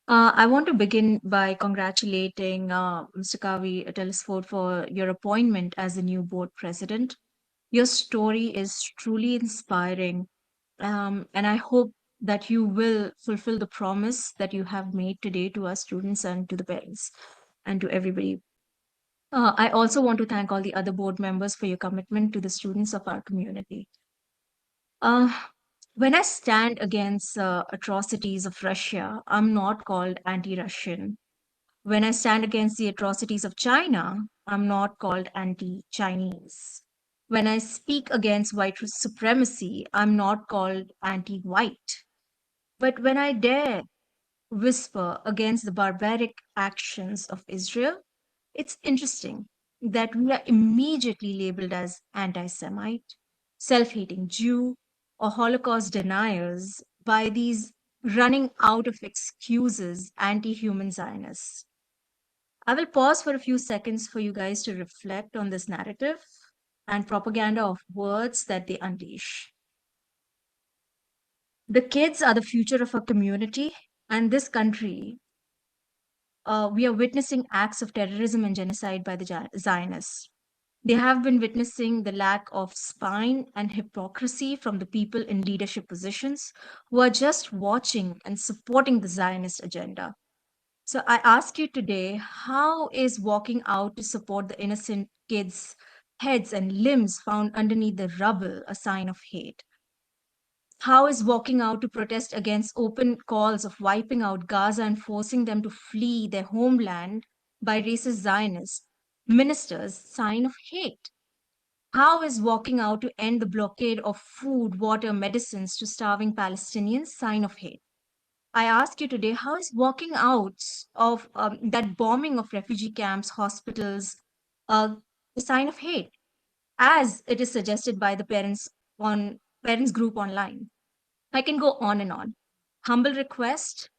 I want to begin by congratulating Mr. Kavi Telesford for your appointment as the new board president. Your story is truly inspiring, and I hope that you will fulfill the promise that you have made today to our students and to the parents and to everybody. I also want to thank all the other board members for your commitment to the students of our community. When I stand against atrocities of Russia, I'm not called anti-Russian. When I stand against the atrocities of China, I'm not called anti-Chinese. When I speak against white supremacy, I'm not called anti-white. But when I dare whisper against the barbaric actions of Israel, it's interesting that we are immediately labeled as anti-Semite, self-hating Jew, or Holocaust deniers by these running out of excuses anti-human Zionists. I will pause for a few seconds for you guys to reflect on this narrative and propaganda of words that they unleash. The kids are the future of our community and this country. We are witnessing acts of terrorism and genocide by the Zionists. They have been witnessing the lack of spine and hypocrisy from the people in leadership positions who are just watching and supporting the Zionist agenda. So I ask you today, how is walking out to support the innocent kids' heads and limbs found underneath the rubble a sign of hate? How is walking out to protest against open calls of wiping out Gaza and forcing them to flee their homeland by racist Zionist ministers sign of hate? How is walking out to end the blockade of food, water, medicines to starving Palestinians sign of hate? I ask you today, how is walking out of that bombing of refugee camps, hospitals, a sign of hate, as it is suggested by the parents group online? I can go on and on. Humble request,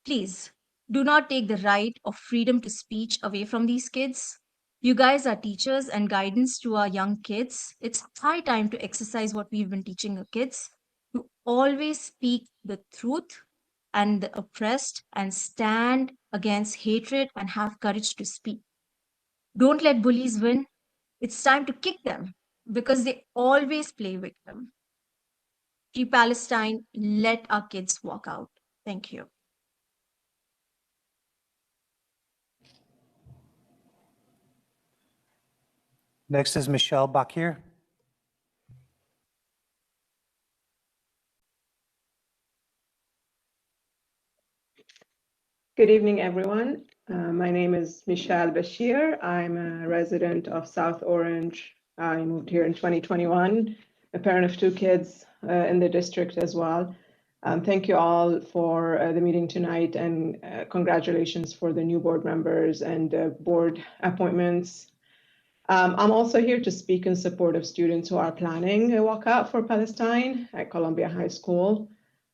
please do not take the right of freedom to speech away from these kids. You guys are teachers and guidance to our young kids. It's high time to exercise what we've been teaching our kids, to always speak the truth and the oppressed and stand against hatred and have courage to speak. Don't let bullies win. It's time to kick them because they always play victim. Free Palestine, let our kids walk out. Thank you. Next is Michelle Bakir. Good evening, everyone. My name is Michelle Bashir. I'm a resident of South Orange. I moved here in 2021, a parent of 2 kids in the district as well. Thank you all for the meeting tonight, and congratulations for the new board members and board appointments. I'm also here to speak in support of students who are planning a walkout for Palestine at Columbia High School.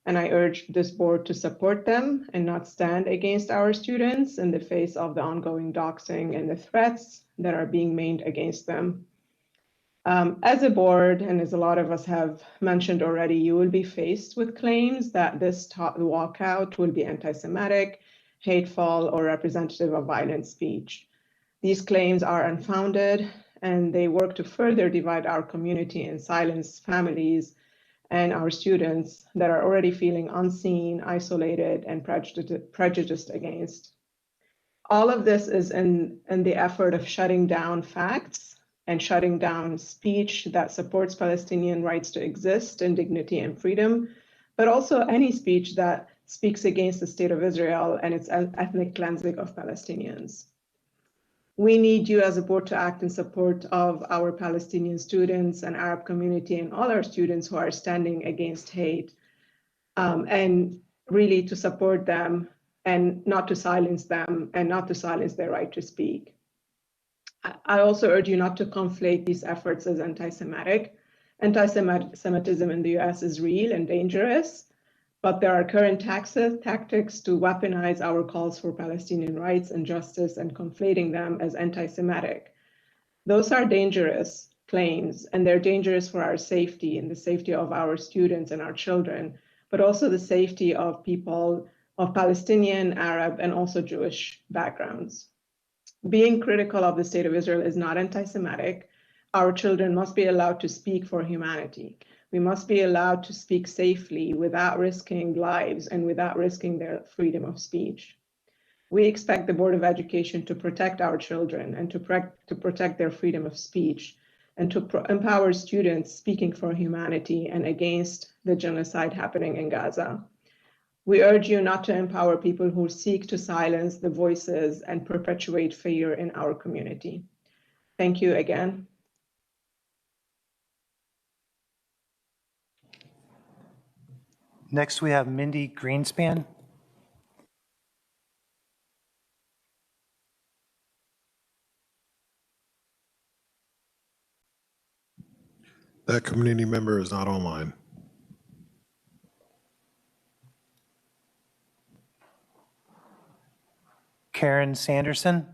And I urge this board to support them and not stand against our students in the face of the ongoing doxing and the threats that are being made against them. As a board, and as a lot of us have mentioned already, you will be faced with claims that this walkout will be anti-Semitic, hateful, or representative of violent speech. These claims are unfounded, and they work to further divide our community and silence families and our students that are already feeling unseen, isolated, and prejudiced against. All of this is in the effort of shutting down facts and shutting down speech that supports Palestinian rights to exist in dignity and freedom, but also any speech that speaks against the state of Israel and its ethnic cleansing of Palestinians. We need you as a board to act in support of our Palestinian students and Arab community and all our students who are standing against hate, and really to support them and not to silence them and not to silence their right to speak. I also urge you not to conflate these efforts as anti-Semitic. Anti-Semitism in the US is real and dangerous, but there are current tactics to weaponize our calls for Palestinian rights and justice and conflating them as anti-Semitic. Those are dangerous claims, and they're dangerous for our safety and the safety of our students and our children, but also the safety of people of Palestinian, Arab, and also Jewish backgrounds. Being critical of the state of Israel is not anti-Semitic. Our children must be allowed to speak for humanity. We must be allowed to speak safely without risking lives and without risking their freedom of speech. We expect the Board of Education to protect our children and to protect their freedom of speech and to empower students speaking for humanity and against the genocide happening in Gaza. We urge you not to empower people who seek to silence the voices and perpetuate fear in our community. Thank you again. Next, we have Mindy Greenspan. That community member is not online. Karen Sanderson.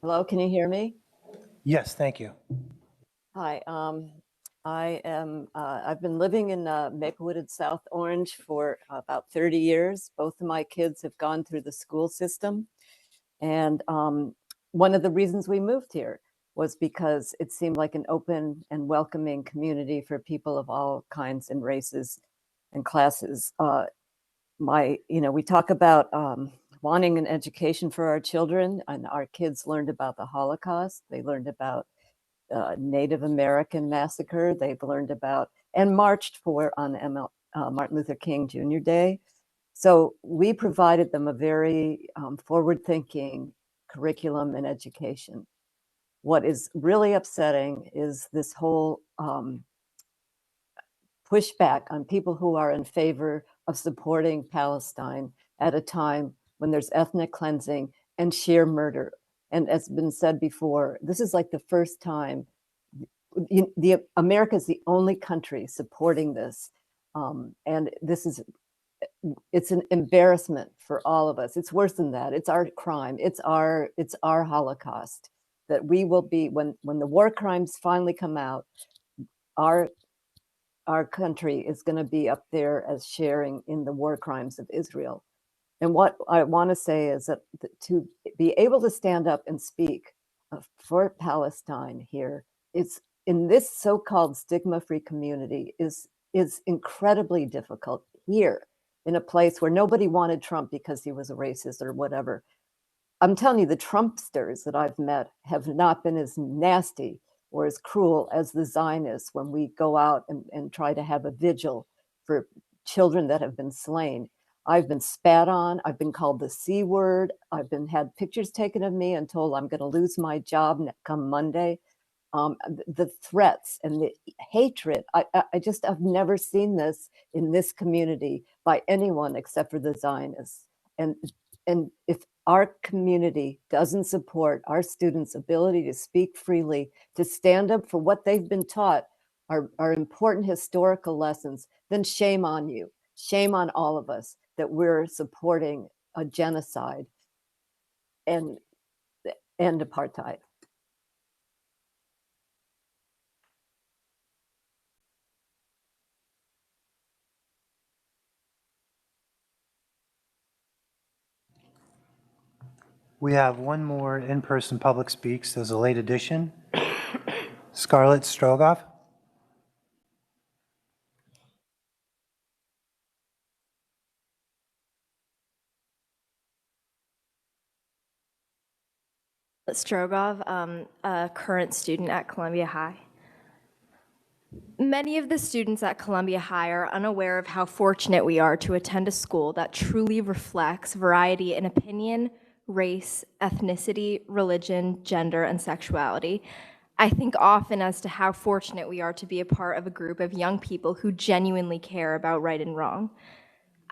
Hello, can you hear me? Yes, thank you. Hi, I've been living in Maplewood in South Orange for about 30 years. Both of my kids have gone through the school system. And one of the reasons we moved here was because it seemed like an open and welcoming community for people of all kinds and races and classes. We talk about wanting an education for our children, and our kids learned about the Holocaust. They learned about Native American massacre. They've learned about and marched for on Martin Luther King Jr. Day. So we provided them a very forward-thinking curriculum and education. What is really upsetting is this whole pushback on people who are in favor of supporting Palestine at a time when there's ethnic cleansing and sheer murder. And as been said before, this is like the first time America is the only country supporting this. And it's an embarrassment for all of us. It's worse than that. It's our crime. It's our Holocaust that we will be, when the war crimes finally come out, our country is going to be up there as sharing in the war crimes of Israel. And what I want to say is that to be able to stand up and speak for Palestine here, it's in this so-called stigma-free community is incredibly difficult here in a place where nobody wanted Trump because he was a racist or whatever. I'm telling you, the Trumpsters that I've met have not been as nasty or as cruel as the Zionists when we go out and try to have a vigil for children that have been slain. I've been spat on. I've been called the C word. I've had pictures taken of me and told I'm going to lose my job come Monday. The threats and the hatred, I've never seen this in this community by anyone except for the Zionists. And if our community doesn't support our students' ability to speak freely, to stand up for what they've been taught are important historical lessons, then shame on you. Shame on all of us that we're supporting a genocide and apartheid. We have one more in-person public speaks. There's a late addition. Scarlet Strogov. Strogov, a current student at Columbia High. Many of the students at Columbia High are unaware of how fortunate we are to attend a school that truly reflects variety in opinion, race, ethnicity, religion, gender, and sexuality. I think often as to how fortunate we are to be a part of a group of young people who genuinely care about right and wrong.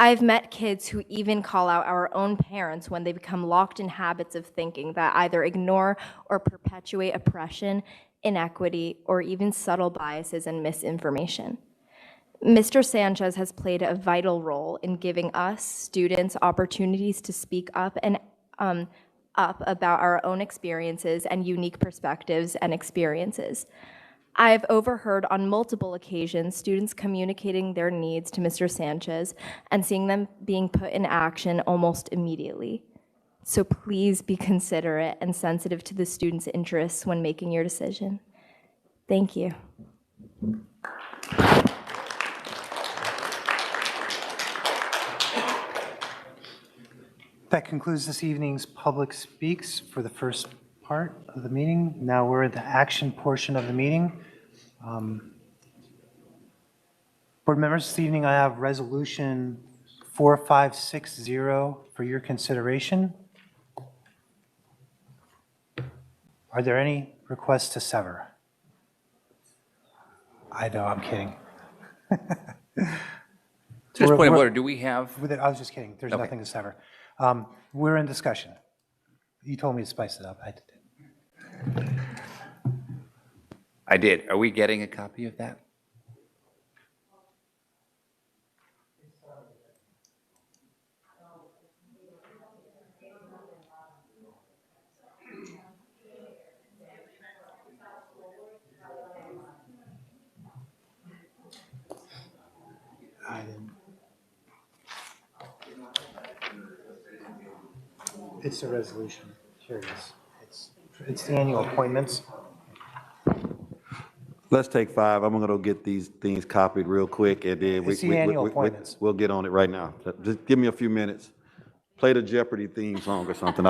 I've met kids who even call out our own parents when they become locked in habits of thinking that either ignore or perpetuate oppression, inequity, or even subtle biases and misinformation. Mr. Sanchez has played a vital role in giving us, students, opportunities to speak up and up about our own experiences and unique perspectives and experiences. I have overheard on multiple occasions students communicating their needs to Mr. Sanchez and seeing them being put in action almost immediately. So please be considerate and sensitive to the students' interests when making your decision. Thank you. That concludes this evening's public speaks for the first part of the meeting. Now we're at the action portion of the meeting. Board members, this evening I have resolution 4560 for your consideration. Are there any requests to sever? I know, I'm kidding. Just point of order, do we have? I was just kidding. There's Okay. nothing to sever. We're in discussion. You told me to spice it up. I did. I did. Are we getting a copy of that? I didn't. It's a resolution. Here it is. It's the annual appointments. Let's take 5. I'm gonna go get these things copied real quick, and then It's the annual appointments. we'll get on it right now. Just give me a few minutes. Play the Jeopardy theme song or something.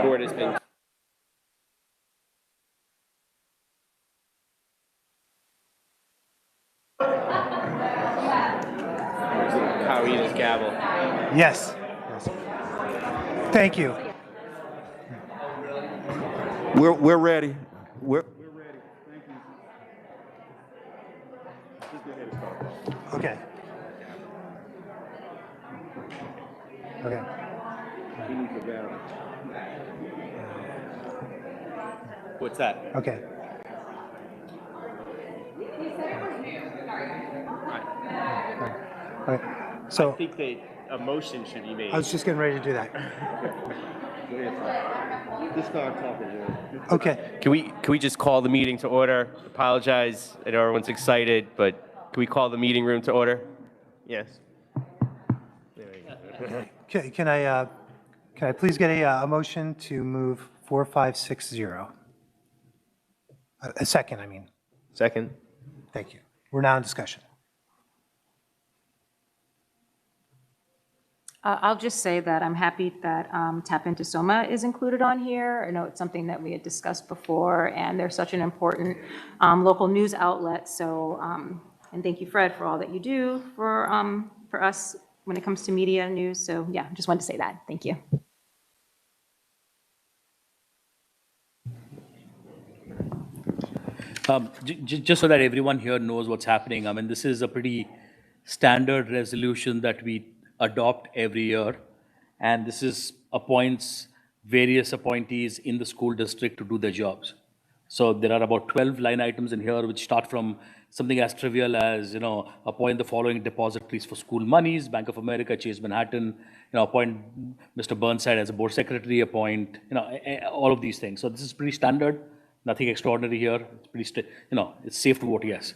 Board has been. How he is Gable. Yes. Thank you. We're ready. We're ready. Thank you. Okay. Okay. What's that? Okay. Okay. So I think that a motion should be made. I was just getting ready to do that. Just start talking. Okay. Can we just call the meeting to order? Apologize, I know everyone's excited, but can we call the meeting room to order? Yes. Can I please get a motion to move 4560? A second, I mean. Second. Thank you. We're now in discussion. I'll just say that I'm happy that Tap Into Soma is included on here. I know it's something that we had discussed before, and they're such an important local news outlet. So, and thank you, Fred, for all that you do for us when it comes to media and news. So, yeah, just wanted to say that. Thank you. Just so that everyone here knows what's happening, I mean, this is a pretty standard resolution that we adopt every year. And this is appoints various appointees in the school district to do their jobs. So there are about 12 line items in here which start from something as trivial as, appoint the following depositories for school monies, Bank of America, Chase Manhattan, appoint Mr. Burnside as a board secretary, appoint, all of these things. So this is pretty standard, nothing extraordinary here. It's pretty, it's safe to vote yes.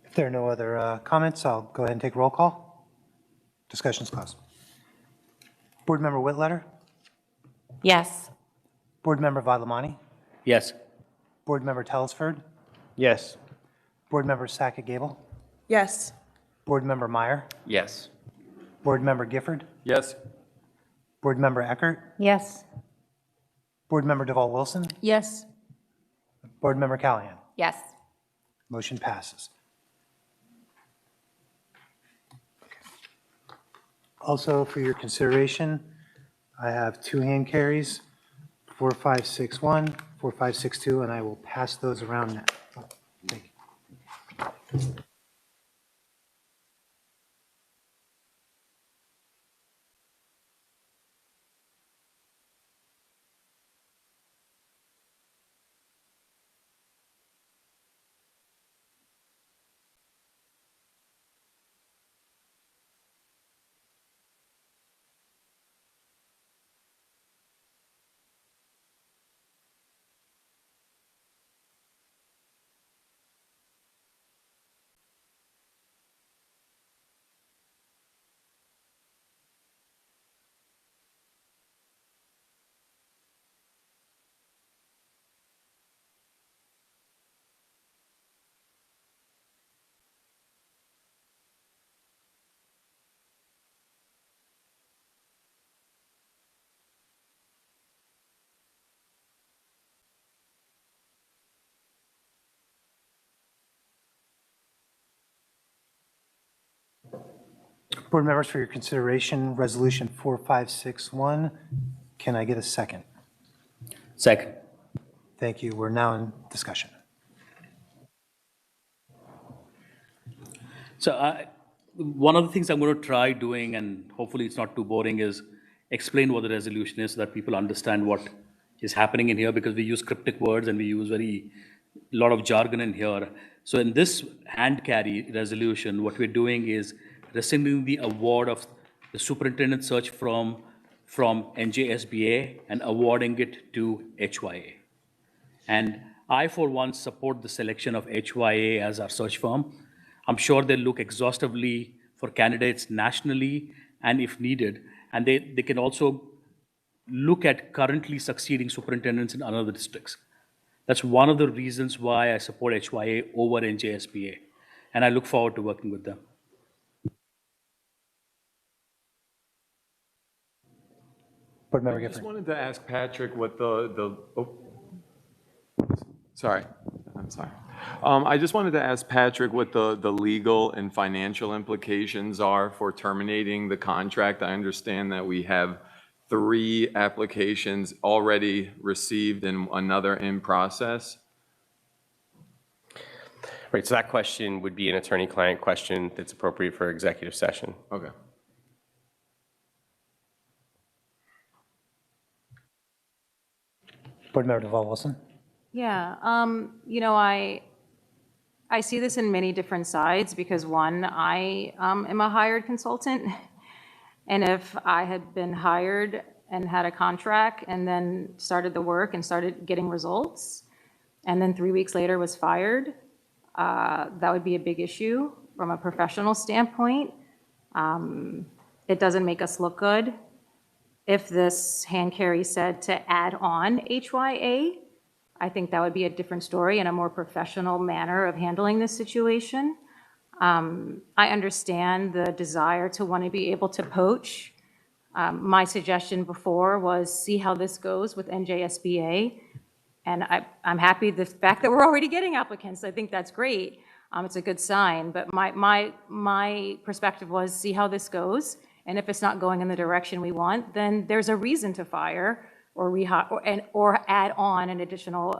If there are no other comments, I'll go ahead and take roll call. Discussion's closed. Board Member Whitletter? Yes. Board Member Vadlamani? Yes. Board Member Telesford? Yes. Board Member Sacket Gable? Yes. Board Member Meyer? Yes. Board Member Gifford? Yes. Board Member Eckert? Yes. Board Member Deval Wilson? Yes. Board Member Callahan? Yes. Motion passes. Also, for your consideration, I have two hand carries, 4561, 4562, and I will pass those around now. Thank you. Board members, for your consideration, Resolution 4561. Can I get a second? Second. Thank you. We're now in discussion. So one of the things I'm going to try doing, and hopefully it's not too boring, is explain what the resolution is so that people understand what is happening in here, because we use cryptic words and we use a lot of jargon in here. So in this hand carry resolution, what we're doing is rescinding the award of the superintendent search from NJSBA and awarding it to HYA. And I, for one, support the selection of HYA as our search firm. I'm sure they'll look exhaustively for candidates nationally and if needed, and they can also look at currently succeeding superintendents in other districts. That's one of the reasons why I support HYA over NJSBA, and I look forward to working with them. Board Member I just Gifford. wanted to ask Patrick what sorry. I just wanted to ask Patrick what the legal and financial implications are for terminating the contract. I understand that we have 3 applications already received and another in process. Right, so that question would be an attorney-client question that's appropriate for executive session. Okay. Board Member Deval Wilson. Yeah, I see this in many different sides because one, I am a hired consultant. And if I had been hired and had a contract and then started the work and started getting results, and then 3 weeks later was fired, that would be a big issue from a professional standpoint. It doesn't make us look good. If this hand carry said to add on HYA, I think that would be a different story and a more professional manner of handling this situation. I understand the desire to want to be able to poach. My suggestion before was see how this goes with NJSBA. And I'm happy the fact that we're already getting applicants. I think that's great. It's a good sign. But my perspective was see how this goes. And if it's not going in the direction we want, then there's a reason to fire or or add on an additional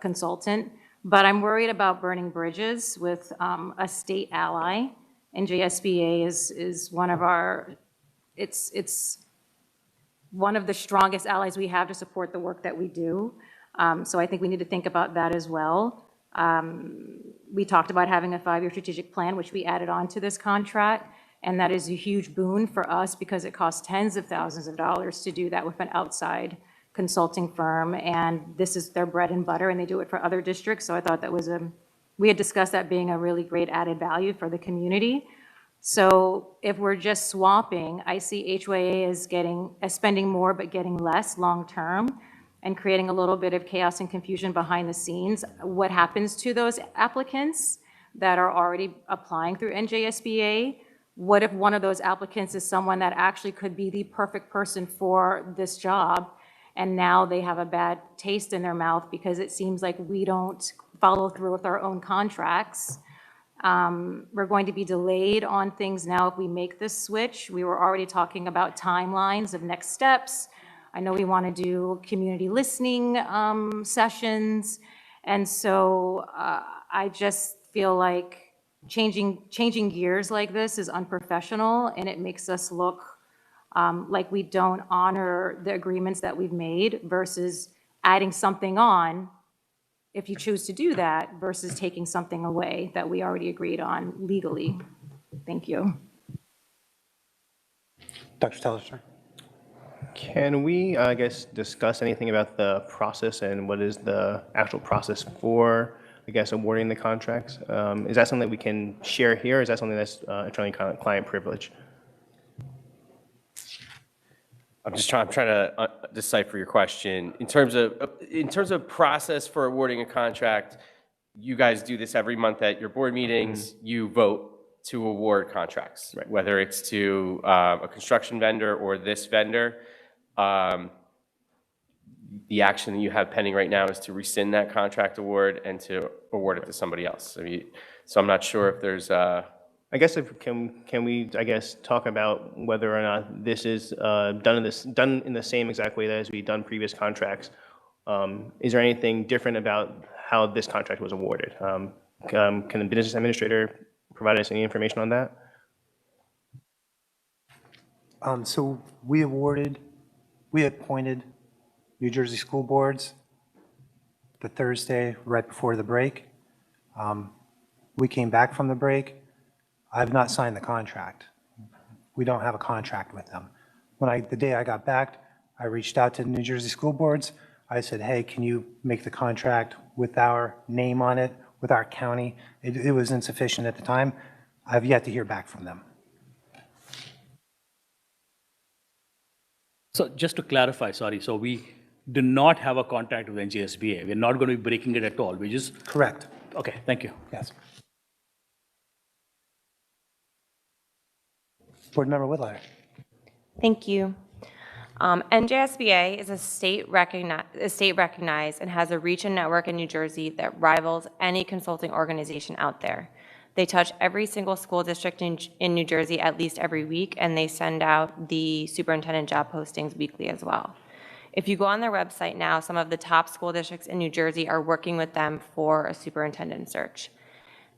consultant. But I'm worried about burning bridges with a state ally. NJSBA is one of our, it's one of the strongest allies we have to support the work that we do. So I think we need to think about that as well. We talked about having a 5-year strategic plan, which we added on to this contract. And that is a huge boon for us because it costs tens of thousands of dollars to do that with an outside consulting firm. And this is their bread and butter, and they do it for other districts. So I thought that was we had discussed that being a really great added value for the community. So if we're just swapping, I see HYA as spending more but getting less long-term and creating a little bit of chaos and confusion behind the scenes. What happens to those applicants that are already applying through NJSBA? What if one of those applicants is someone that actually could be the perfect person for this job, and now they have a bad taste in their mouth because it seems like we don't follow through with our own contracts? We're going to be delayed on things now if we make this switch. We were already talking about timelines of next steps. I know we want to do community listening sessions. And so I just feel like changing gears like this is unprofessional, and it makes us look like we don't honor the agreements that we've made versus adding something on if you choose to do that versus taking something away that we already agreed on legally. Thank you. Dr. Tellerstein. Can we, I guess, discuss anything about the process and what is the actual process for, I guess, awarding the contracts? Is that something that we can share here? Or is that something that's attorney-client privilege? I'm trying to decipher your question. In terms of process for awarding a contract, you guys do this every month at your board meetings. Mm-hmm. You vote to award contracts, right, whether it's to a construction vendor or this vendor. The action that you have pending right now is to rescind that contract award and to award it to somebody else. I mean, so I'm not sure if there's I guess can we talk about whether or not this is done in the same exact way as we've done previous contracts? Is there anything different about how this contract was awarded? Can the business administrator provide us any information on that? So we appointed New Jersey school boards the Thursday right before the break. We came back from the break. I've not signed the contract. We don't have a contract with them. The day I got back, I reached out to New Jersey school boards. I said, hey, can you make the contract with our name on it, with our county? It was insufficient at the time. I've yet to hear back from them. So just to clarify, sorry, so we do not have a contract with NJSBA. We're not going to be breaking it at all. We just... Correct. Okay, thank you. Yes. Board Member Whitlock. Thank you. NJSBA is a state recognized and has a reach and network in New Jersey that rivals any consulting organization out there. They touch every single school district in New Jersey at least every week, and they send out the superintendent job postings weekly as well. If you go on their website now, some of the top school districts in New Jersey are working with them for a superintendent search.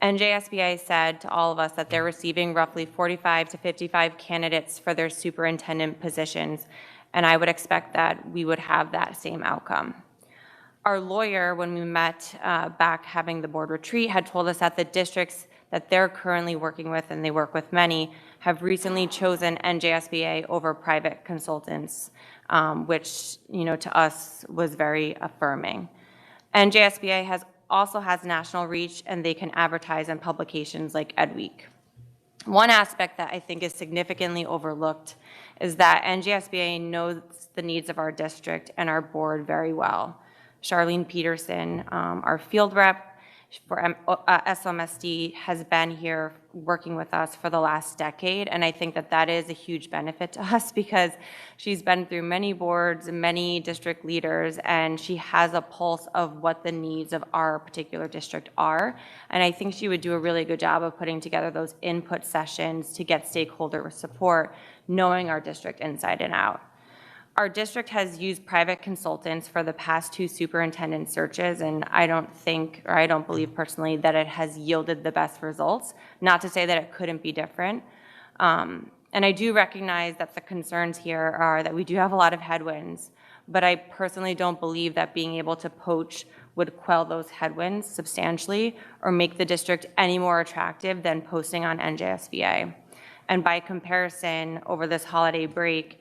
NJSBA said to all of us that they're receiving roughly 45 to 55 candidates for their superintendent positions, and I would expect that we would have that same outcome. Our lawyer, when we met back having the board retreat, had told us that the districts that they're currently working with, and they work with many, have recently chosen NJSBA over private consultants, which, to us was very affirming. NJSBA also has national reach, and they can advertise in publications like EdWeek. One aspect that I think is significantly overlooked is that NJSBA knows the needs of our district and our board very well. Charlene Peterson, our field rep, for SOMSD has been here working with us for the last decade, and I think that that is a huge benefit to us because she's been through many boards, many district leaders, and she has a pulse of what the needs of our particular district are. And I think she would do a really good job of putting together those input sessions to get stakeholder support, knowing our district inside and out. Our district has used private consultants for the past 2 superintendent searches, and I don't believe personally that it has yielded the best results. Not to say that it couldn't be different. And I do recognize that the concerns here are that we do have a lot of headwinds, but I personally don't believe that being able to poach would quell those headwinds substantially or make the district any more attractive than posting on NJSBA. And by comparison, over this holiday break,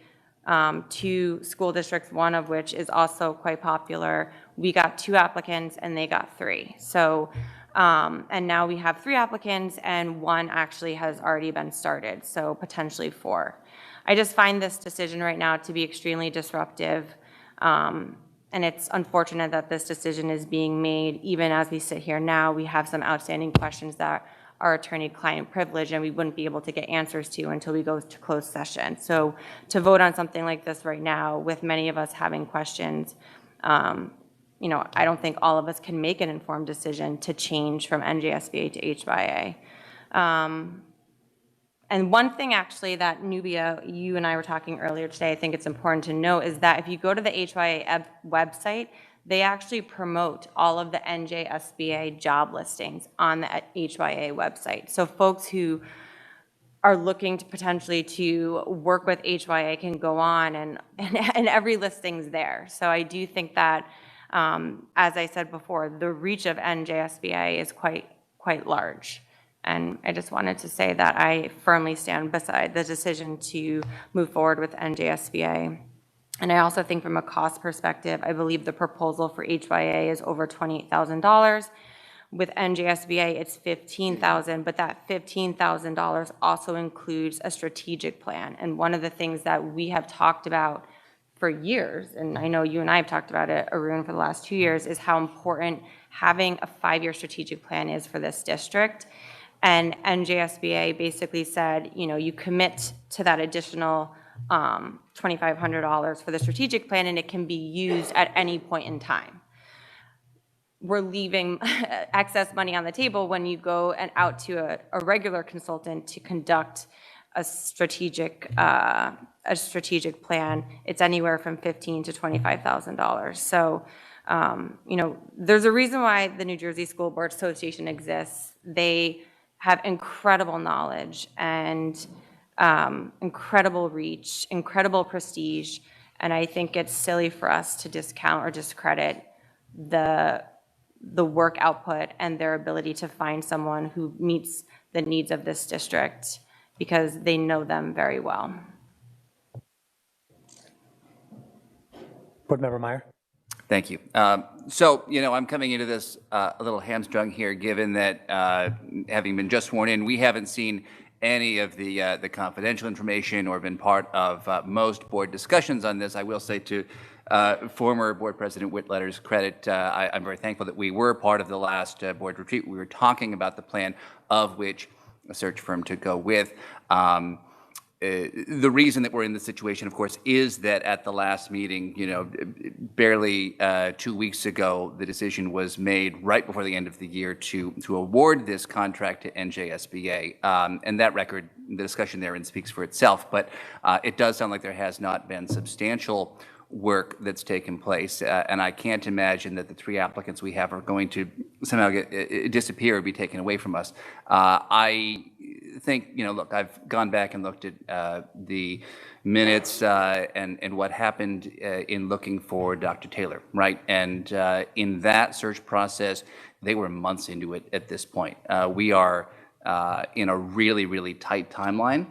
2 school districts, one of which is also quite popular, we got 2 applicants and they got 3. So, and now we have 3 applicants and 1 actually has already been started, so potentially 4. I just find this decision right now to be extremely disruptive, and it's unfortunate that this decision is being made even as we sit here now. We have some outstanding questions that our attorney-client privilege, and we wouldn't be able to get answers to until we go to closed session. So to vote on something like this right now, with many of us having questions, you know, I don't think all of us can make an informed decision to change from NJSBA to HYA. And one thing actually that Nubia, you and I were talking earlier today, I think it's important to note is that if you go to the HYA website, they actually promote all of the NJSBA job listings on the HYA website. So folks who are looking to potentially to work with HYA can go on and every listing's there. So I do think that, as I said before, the reach of NJSBA is quite large. And I just wanted to say that I firmly stand beside the decision to move forward with NJSBA. And I also think from a cost perspective, I believe the proposal for HYA is over $28,000. With NJSBA, it's $15,000, but that $15,000 also includes a strategic plan. And one of the things that we have talked about for years, and I know you and I have talked about it, Arun, for the last 2 years, is how important having a 5-year strategic plan is for this district. And NJSBA basically said, you know, you commit to that additional $2,500 for the strategic plan, and it can be used at any point in time. We're leaving excess money on the table when you go and out to a regular consultant to conduct a strategic plan. It's anywhere from $15,000 to $25,000. So, you know, there's a reason why the New Jersey School Board Association exists. They have incredible knowledge and incredible reach, incredible prestige, and I think it's silly for us to discount or discredit the work output and their ability to find someone who meets the needs of this district because they know them very well. Board Member Meyer. Thank you. So, you know, I'm coming into this a little hamstrung here, given that having been just sworn in, we haven't seen any of the confidential information or been part of most board discussions on this. I will say to former Board President Whitletter's credit, I'm very thankful that we were part of the last board retreat. We were talking about the plan of which a search firm to go with. The reason that we're in this situation, of course, is that at the last meeting, you know, barely 2 weeks ago, the decision was made right before the end of the year to award this contract to NJSBA. And that record, the discussion therein speaks for itself. But it does sound like there has not been substantial work that's taken place. And I can't imagine that the 3 applicants we have are going to somehow disappear or be taken away from us. I think, you know, look, I've gone back and looked at the minutes and what happened in looking for Dr. Taylor, right? And in that search process, they were months into it at this point. We are in a really, really tight timeline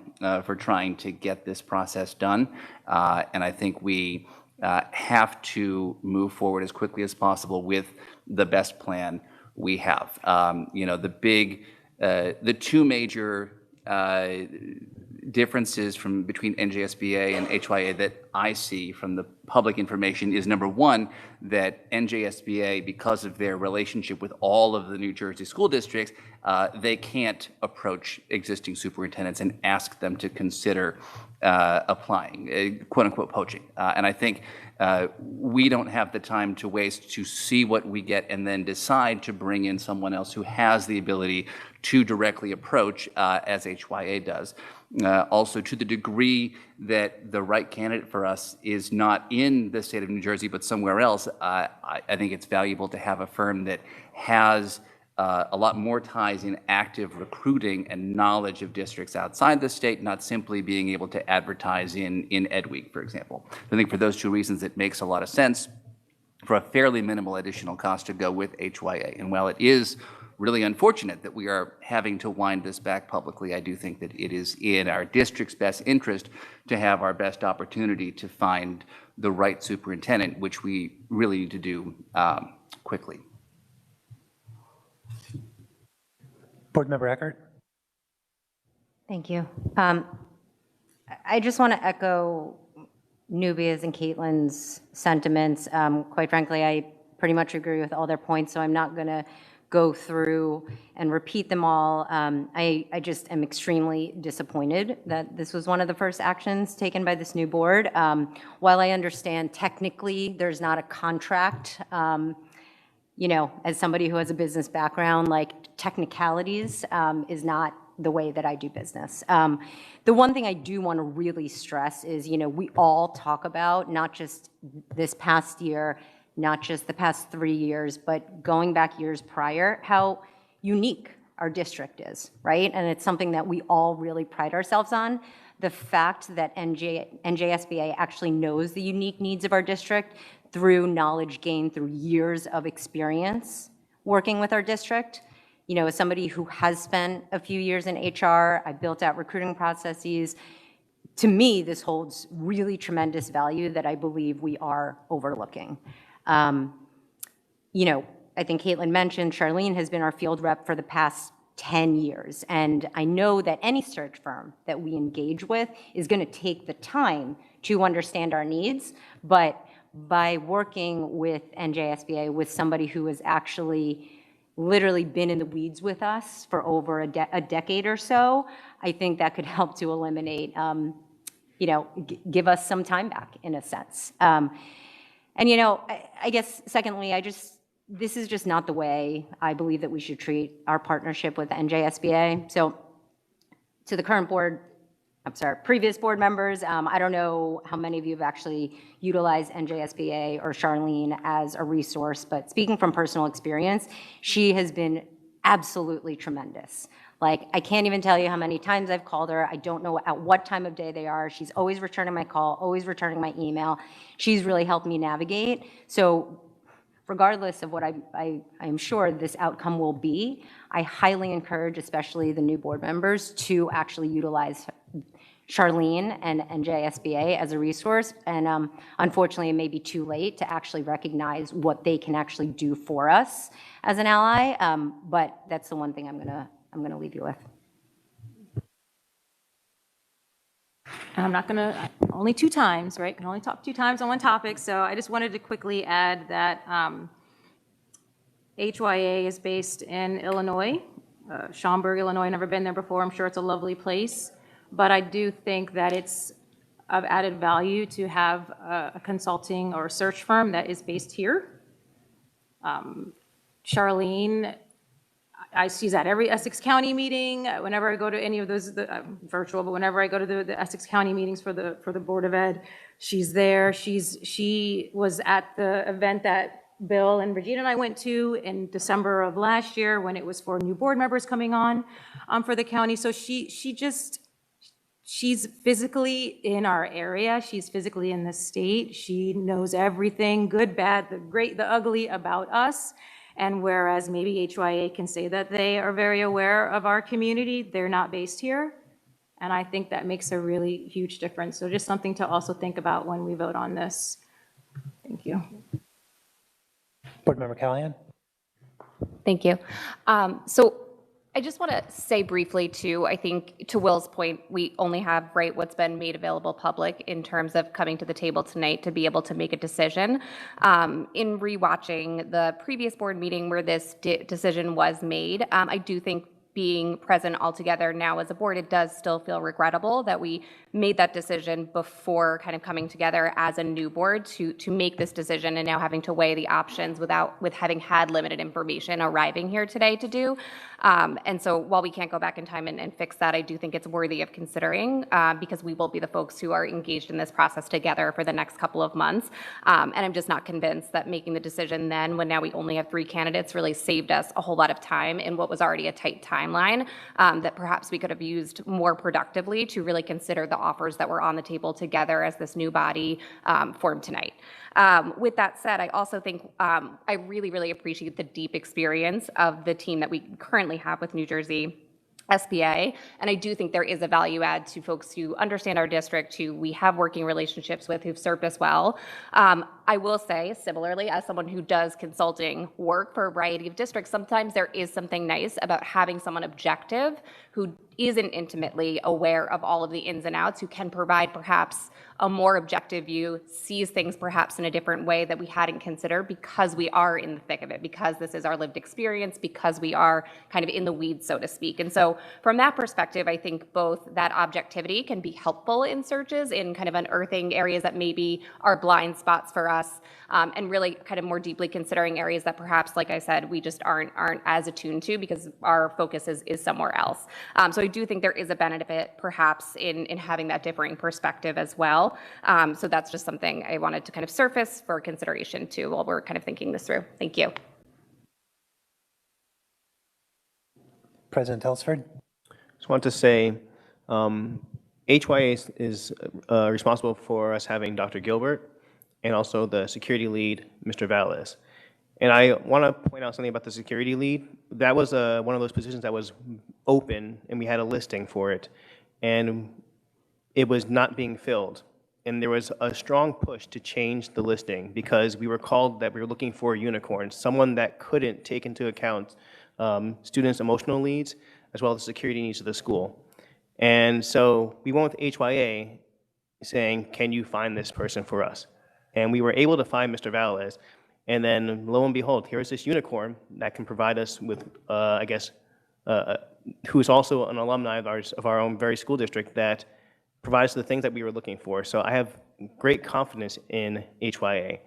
for trying to get this process done. And I think we have to move forward as quickly as possible with the best plan we have. You know, the 2 major differences between NJSBA and HYA that I see from the public information is, number one, that NJSBA, because of their relationship with all of the New Jersey school districts, they can't approach existing superintendents and ask them to consider applying, quote unquote, poaching. And I think we don't have the time to waste to see what we get and then decide to bring in someone else who has the ability to directly approach, as HYA does. Also, to the degree that the right candidate for us is not in the state of New Jersey but somewhere else, I think it's valuable to have a firm that has a lot more ties in active recruiting and knowledge of districts outside the state, not simply being able to advertise in Ed Week, for example. I think for those two reasons, it makes a lot of sense for a fairly minimal additional cost to go with HYA. And while it is really unfortunate that we are having to wind this back publicly, I do think that it is in our district's best interest to have our best opportunity to find the right superintendent, which we really need to do quickly. Board Member Eckert. Thank you. I just want to echo Nubia's and Caitlin's sentiments. Quite frankly, I pretty much agree with all their points, so I'm not going to go through and repeat them all. I just am extremely disappointed that this was one of the first actions taken by this new board. While I understand technically there's not a contract, you know, as somebody who has a business background, like technicalities is not the way that I do business. The one thing I do want to really stress is, you know, we all talk about not just this past year, not just the past 3 years, but going back years prior, how unique our district is, right? And it's something that we all really pride ourselves on. The fact that NJSBA actually knows the unique needs of our district through knowledge gained through years of experience working with our district. You know, as somebody who has spent a few years in HR, I built out recruiting processes. To me, this holds really tremendous value that I believe we are overlooking. You know, I think Caitlin mentioned Charlene has been our field rep for the past 10 years. And I know that any search firm that we engage with is going to take the time to understand our needs. But by working with NJSBA, with somebody who has actually literally been in the weeds with us for over a decade or so, I think that could help to eliminate, you know, give us some time back in a sense. And, you know, I guess, secondly, this is just not the way I believe that we should treat our partnership with NJSBA. So to the current board, previous board members, I don't know how many of you have actually utilized NJSBA or Charlene as a resource, but speaking from personal experience, she has been absolutely tremendous. Like, I can't even tell you how many times I've called her. I don't know at what time of day they are. She's always returning my call, always returning my email. She's really helped me navigate. So regardless of what I'm sure this outcome will be, I highly encourage, especially the new board members, to actually utilize Charlene and NJSBA as a resource. And unfortunately, it may be too late to actually recognize what they can actually do for us as an ally. But that's the one thing I'm gonna leave you with. And I'm not gonna, only 2 times, right? Can only talk 2 times on one topic. So I just wanted to quickly add that HYA is based in Illinois, Schaumburg, Illinois. Never been there before. I'm sure it's a lovely place. But I do think that it's of added value to have a consulting or a search firm that is based here. Charlene, she's at every Essex County meeting. Whenever I go to any of those, virtual, but whenever I go to the Essex County meetings for the Board of Ed, she's there. She was at the event that Bill and Regina and I went to in December of last year when it was for new board members coming on for the county. So she's physically in our area. She's physically in the state. She knows everything, good, bad, the great, the ugly about us. And whereas maybe HYA can say that they are very aware of our community, they're not based here. And I think that makes a really huge difference. So just something to also think about when we vote on this. Thank you. Board Member Callahan. Thank you. So I just want to say briefly too, I think to Will's point, we only have, right, what's been made available public in terms of coming to the table tonight to be able to make a decision. In rewatching the previous board meeting where this decision was made, I do think being present all together now as a board, it does still feel regrettable that we made that decision before kind of coming together as a new board to make this decision and now having to weigh the options with having had limited information arriving here today to do. And so while we can't go back in time and fix that, I do think it's worthy of considering because we will be the folks who are engaged in this process together for the next couple of months. And I'm just not convinced that making the decision then, when now we only have 3 candidates, really saved us a whole lot of time in what was already a tight timeline that perhaps we could have used more productively to really consider the offers that were on the table together as this new body formed tonight. With that said, I also think I really, really appreciate the deep experience of the team that we currently have with New Jersey SBA, and I do think there is a value add to folks who understand our district, who we have working relationships with, who've served us well. I will say, similarly, as someone who does consulting work for a variety of districts, sometimes there is something nice about having someone objective who isn't intimately aware of all of the ins and outs, who can provide perhaps a more objective view, sees things perhaps in a different way that we hadn't considered because we are in the thick of it, because this is our lived experience, because we are kind of in the weeds, so to speak. And so from that perspective, I think both that objectivity can be helpful in searches, in kind of unearthing areas that maybe are blind spots for us, and really kind of more deeply considering areas that perhaps, like I said, we just aren't as attuned to because our focus is somewhere else. So I do think there is a benefit perhaps in having that differing perspective as well. So that's just something I wanted to kind of surface for consideration too while we're kind of thinking this through. Thank you. President Elsford. Just want to say HYA is responsible for us having Dr. Gilbert and also the security lead, Mr. Valles. And I want to point out something about the security lead. That was one of those positions that was open, and we had a listing for it, and it was not being filled. And there was a strong push to change the listing because we were called that we were looking for a unicorn, someone that couldn't take into account students' emotional needs as well as the security needs of the school. And so we went with HYA saying, can you find this person for us? And we were able to find Mr. Valles. And then lo and behold, here's this unicorn that can provide us with, who's also an alumni of our own very school district that provides the things that we were looking for. So I have great confidence in HYA.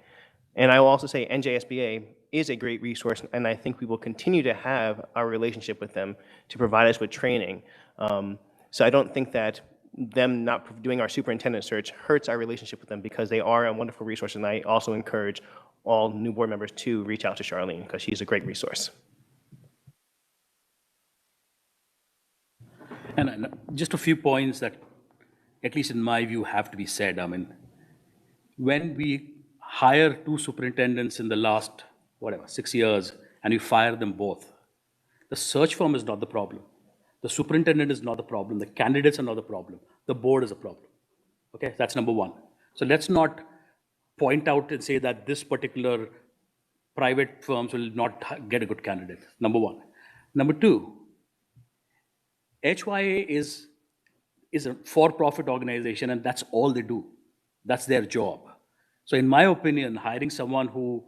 And I will also say NJSBA is a great resource, and I think we will continue to have our relationship with them to provide us with training. So I don't think that them not doing our superintendent search hurts our relationship with them because they are a wonderful resource, and I also encourage all new board members to reach out to Charlene because she's a great resource. And just a few points that, at least in my view, have to be said. I mean, when we hire 2 superintendents in the last, 6 years, and we fire them both, the search firm is not the problem. The superintendent is not the problem. The candidates are not the problem. The board is a problem. Okay, that's number one. So let's not point out and say that this particular private firms will not get a good candidate, number one. Number two, HYA is a for-profit organization, and that's all they do. That's their job. So in my opinion, hiring someone who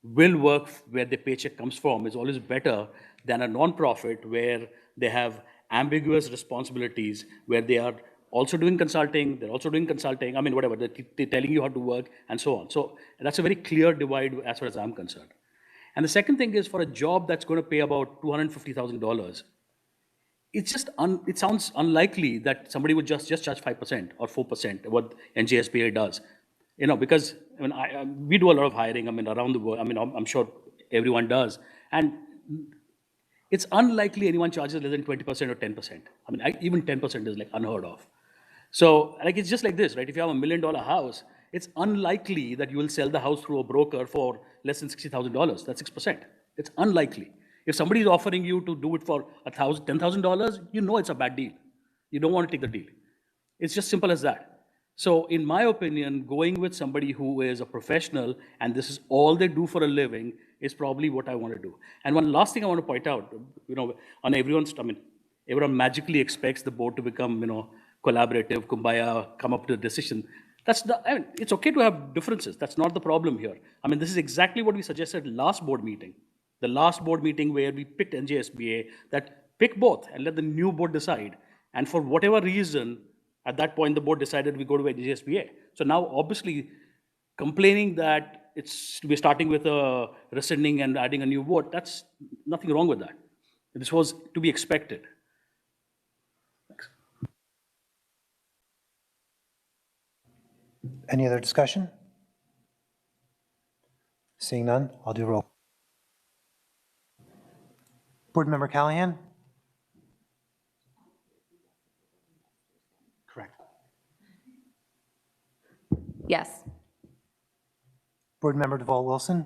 will work where the paycheck comes from is always better than a non-profit where they have ambiguous responsibilities, where they are also doing consulting, they're also doing consulting, they're telling you how to work and so on. So that's a very clear divide as far as I'm concerned. And the second thing is, for a job that's going to pay about $250,000, it's just it sounds unlikely that somebody would just charge 5% or 4%, what NJSBA does. Because we do a lot of hiring, around the world. I'm sure everyone does. And it's unlikely anyone charges less than 20% or 10%. Even 10% is like unheard of. So it's just like this, right? If you have $1 million house, it's unlikely that you will sell the house through a broker for less than $60,000. That's 6%. It's unlikely. If somebody is offering you to do it for $10,000, you know it's a bad deal. You don't want to take the deal. It's just simple as that. So in my opinion, going with somebody who is a professional and this is all they do for a living is probably what I want to do. And one last thing I want to point out, on everyone's, everyone magically expects the board to become, collaborative, kumbaya, come up to a decision. That's not, it's okay to have differences. That's not the problem here. This is exactly what we suggested last board meeting. The last board meeting where we picked NJSBA, that pick both and let the new board decide. And for whatever reason, at that point, the board decided we go to NJSBA. So now, obviously, complaining that we're starting with a rescinding and adding a new board, that's nothing wrong with that. This was to be expected. Thanks. Any other discussion? Seeing none, I'll do roll. Board Member Callahan? Correct. Yes. Board Member Deval Wilson?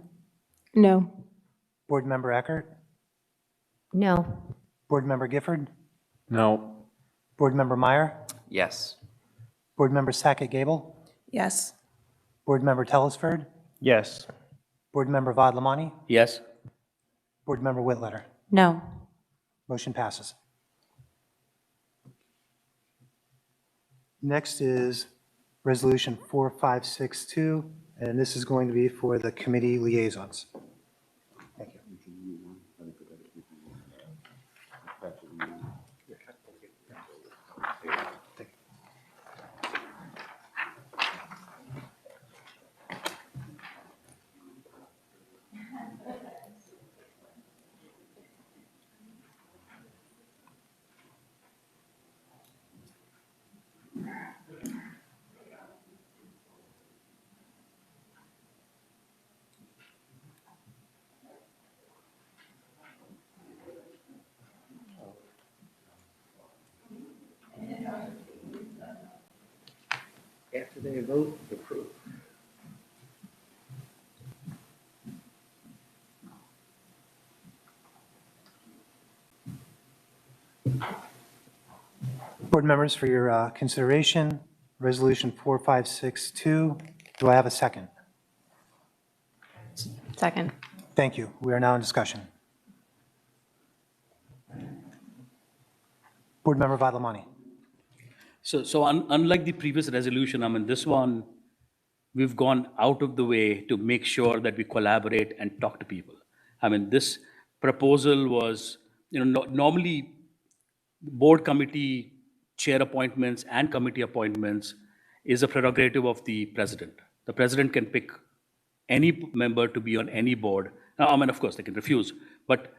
No. Board Member Eckert? No. Board Member Gifford? No. Board Member Meyer? Yes. Board Member Sacket Gable? Yes. Board Member Telesford? Yes. Board Member Vadlamani? Yes. Board Member Whitletter? No. Motion passes. Next is Resolution 4562, and this is going to be for the committee liaisons. Thank you. After they vote, approve. Board members, for your consideration, Resolution 4562. Do I have a second? Second. Thank you. We are now in discussion. Board Member Vadlamani. So unlike the previous resolution, this one, we've gone out of the way to make sure that we collaborate and talk to people. This proposal was, normally board committee chair appointments and committee appointments is a prerogative of the president. The president can pick any member to be on any board. Now, of course, they can refuse. But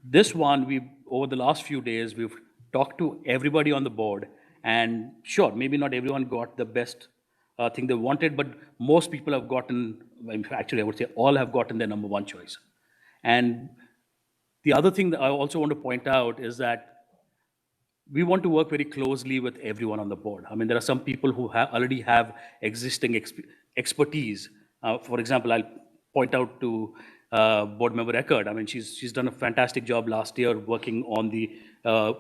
this one, over the last few days, we've talked to everybody on the board. And sure, maybe not everyone got the best thing they wanted, but most people have gotten, actually, I would say all have gotten their number one choice. And the other thing that I also want to point out is that we want to work very closely with everyone on the board. There are some people who already have existing expertise. For example, I'll point out to Board Member Eckert. She's done a fantastic job last year working on the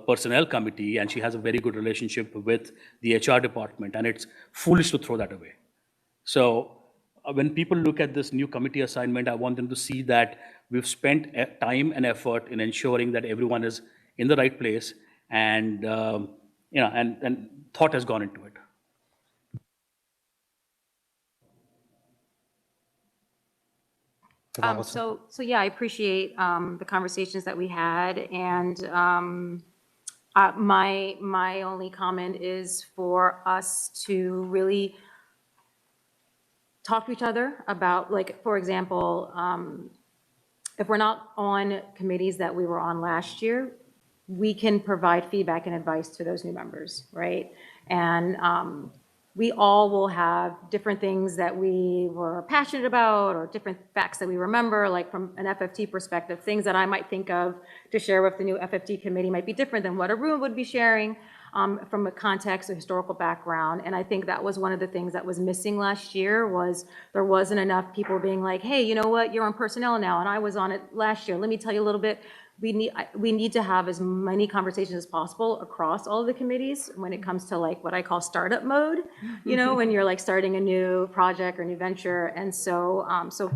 personnel committee, and she has a very good relationship with the HR department, and it's foolish to throw that away. So when people look at this new committee assignment, I want them to see that we've spent time and effort in ensuring that everyone is in the right place, and and thought has gone into it. So yeah, I appreciate the conversations that we had, and my only comment is for us to really talk to each other about, for example, if we're not on committees that we were on last year, we can provide feedback and advice to those new members, right? And we all will have different things that we were passionate about or different facts that we remember, like from an FFT perspective, things that I might think of to share with the new FFT committee might be different than what Arun would be sharing from a context or historical background. And I think that was one of the things that was missing last year, was there wasn't enough people being like, hey, you know what, you're on personnel now and I was on it last year. Let me tell you a little bit we need to have as many conversations as possible across all of the committees when it comes to like what I call startup mode, you know, when you're like starting a new project or new venture. And so, so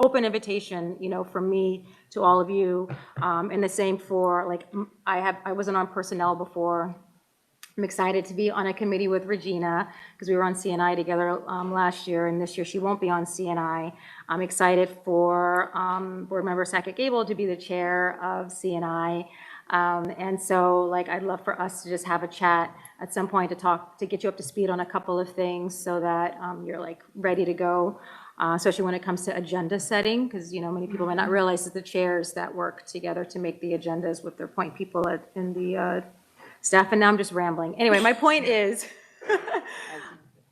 open invitation, you know, from me to all of you, and the same for like, I wasn't on personnel before. I'm excited to be on a committee with Regina because we were on CNI together last year, and this year she won't be on CNI. I'm excited for board member Sacket Gable to be the chair of CNI. And so like, I'd love for us to just have a chat at some point to talk, to get you up to speed on a couple of things so that you're like ready to go, especially when it comes to agenda setting, because, you know, many people might not realize that the chairs that work together to make the agendas with their point people in the staff, and now I'm just rambling. Anyway, my point is,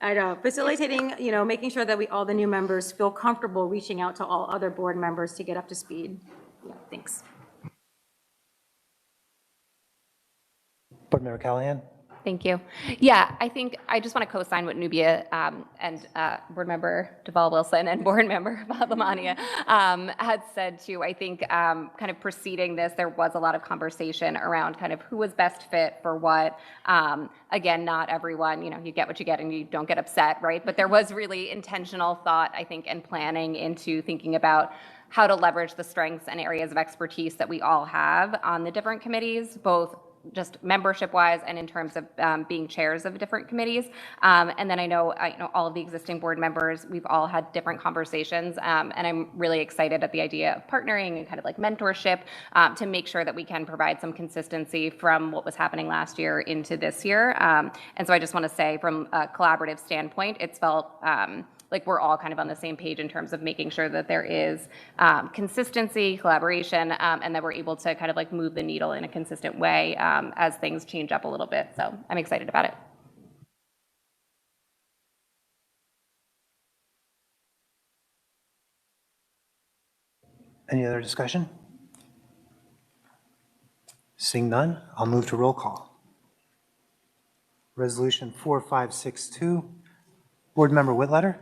I know, facilitating, you know, making sure that all the new members feel comfortable reaching out to all other board members to get up to speed. Yeah, thanks. Board Member Callahan? Thank you. Yeah, I think I just want to co-sign what Nubia and board member Deval Wilson and board member Badlamania had said too. I think kind of preceding this, there was a lot of conversation around kind of who was best fit for what. Again, not everyone, you know, you get what you get and you don't get upset, right? But there was really intentional thought, I think, and planning into thinking about how to leverage the strengths and areas of expertise that we all have on the different committees, both just membership-wise and in terms of being chairs of different committees. And then I know all of the existing board members, we've all had different conversations, and I'm really excited at the idea of partnering and kind of like mentorship to make sure that we can provide some consistency from what was happening last year into this year. And so I just want to say from a collaborative standpoint, it's felt like we're all kind of on the same page in terms of making sure that there is consistency, collaboration, and that we're able to kind of like move the needle in a consistent way as things change up a little bit. So I'm excited about it. Any other discussion? Seeing none, I'll move to roll call. Resolution 4562, Board Member Whitletter?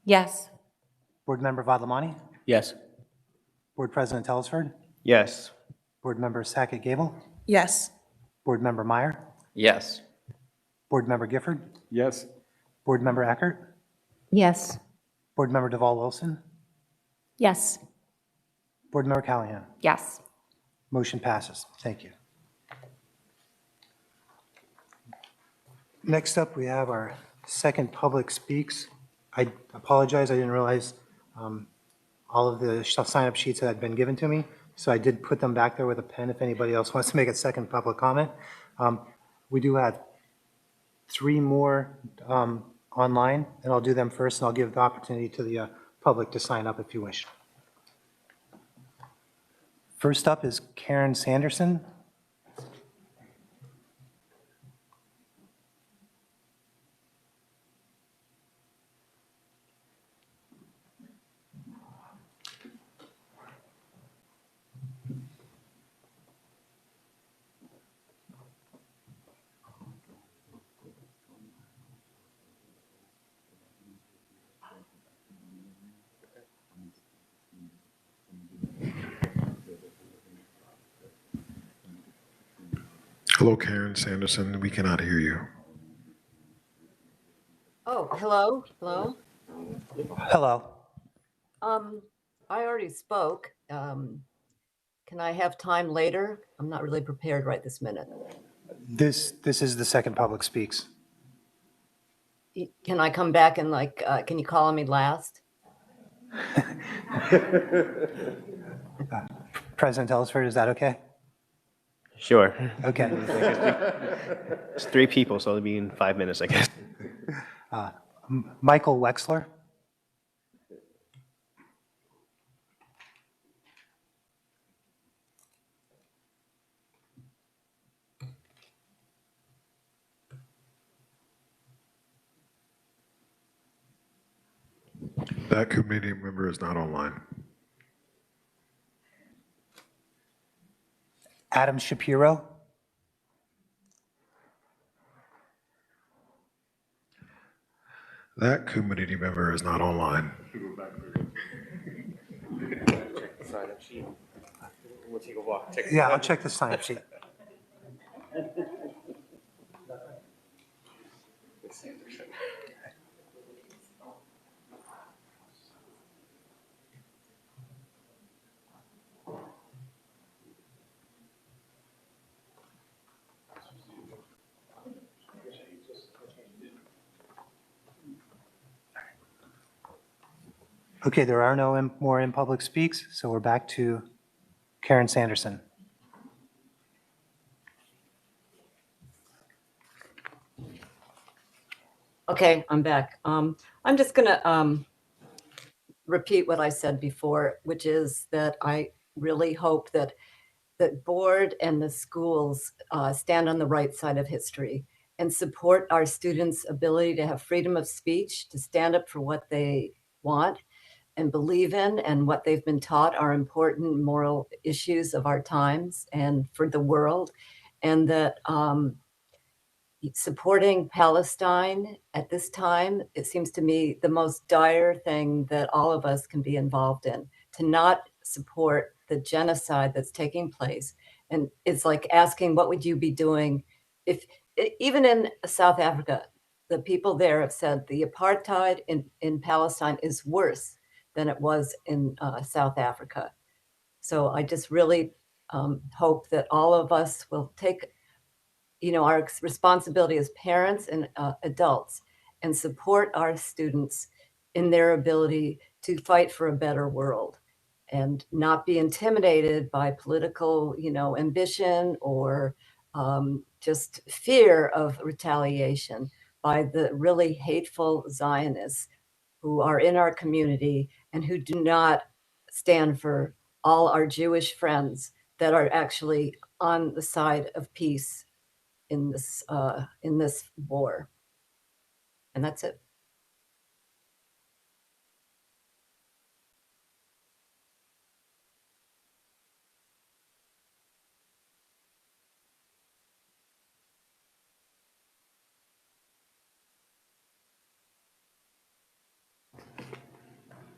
Yes. Board Member Vadlamani? Yes. Board President Telesford? Yes. Board Member Sacket Gable? Yes. Board Member Meyer? Yes. Board Member Gifford? Yes. Board Member Eckert? Yes. Board Member Deval Wilson? Yes. Board Member Callahan? Yes. Motion passes. Thank you. Next up, we have our second public speaks. I apologize, I didn't realize all of the sign-up sheets that had been given to me, so I did put them back there with a pen if anybody else wants to make a second public comment. We do have 3 more online, and I'll do them first, and I'll give the opportunity to the public to sign up if you wish. First up is Karen Sanderson. Hello, Karen Sanderson. We cannot hear you. Oh, hello, hello. Hello. I already spoke. Can I have time later? I'm not really prepared right this minute. This is the second public speaks. Can I come back and can you call on me last? President Telesford, is that okay? Sure. Okay. It's 3 people, so it'll be in 5 minutes, I guess. Michael Wexler. That committee member is not online. Adam Shapiro. That committee member is not online. We'll take a walk. Yeah, I'll check this time sheet. Sanderson. Okay, there are no more in-public speaks, so we're back to Karen Sanderson. Okay, I'm back. I'm just going to repeat what I said before, which is that I really hope that the board and the schools stand on the right side of history and support our students' ability to have freedom of speech, to stand up for what they want and believe in, and what they've been taught are important moral issues of our times and for the world, and that supporting Palestine at this time, it seems to me the most dire thing that all of us can be involved in, to not support the genocide that's taking place. And it's like asking, what would you be doing if, even in South Africa, the people there have said the apartheid in Palestine is worse than it was in South Africa. So I just really hope that all of us will take our responsibility as parents and adults and support our students in their ability to fight for a better world and not be intimidated by political, ambition or just fear of retaliation by the really hateful Zionists who are in our community and who do not stand for all our Jewish friends that are actually on the side of peace in this war. And that's it.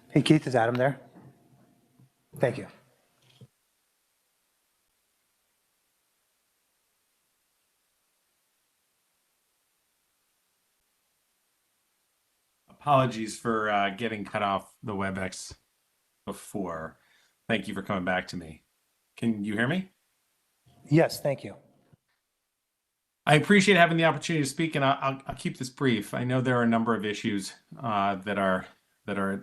Hey, Keith, is Adam there? Thank you. Apologies for getting cut off the WebEx before. Thank you for coming back to me. Can you hear me? Yes, thank you. I appreciate having the opportunity to speak, and I'll keep this brief. I know there are a number of issues that are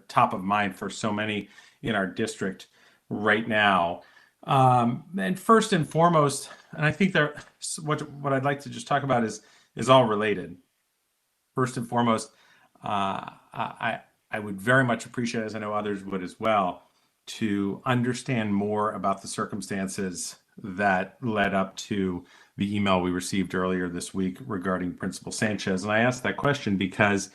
top of mind for so many in our district right now. And first and foremost, and I think what I'd like to just talk about is all related. First and foremost, I would very much appreciate, as I know others would as well, to understand more about the circumstances that led up to the email we received earlier this week regarding Principal Sanchez. And I asked that question because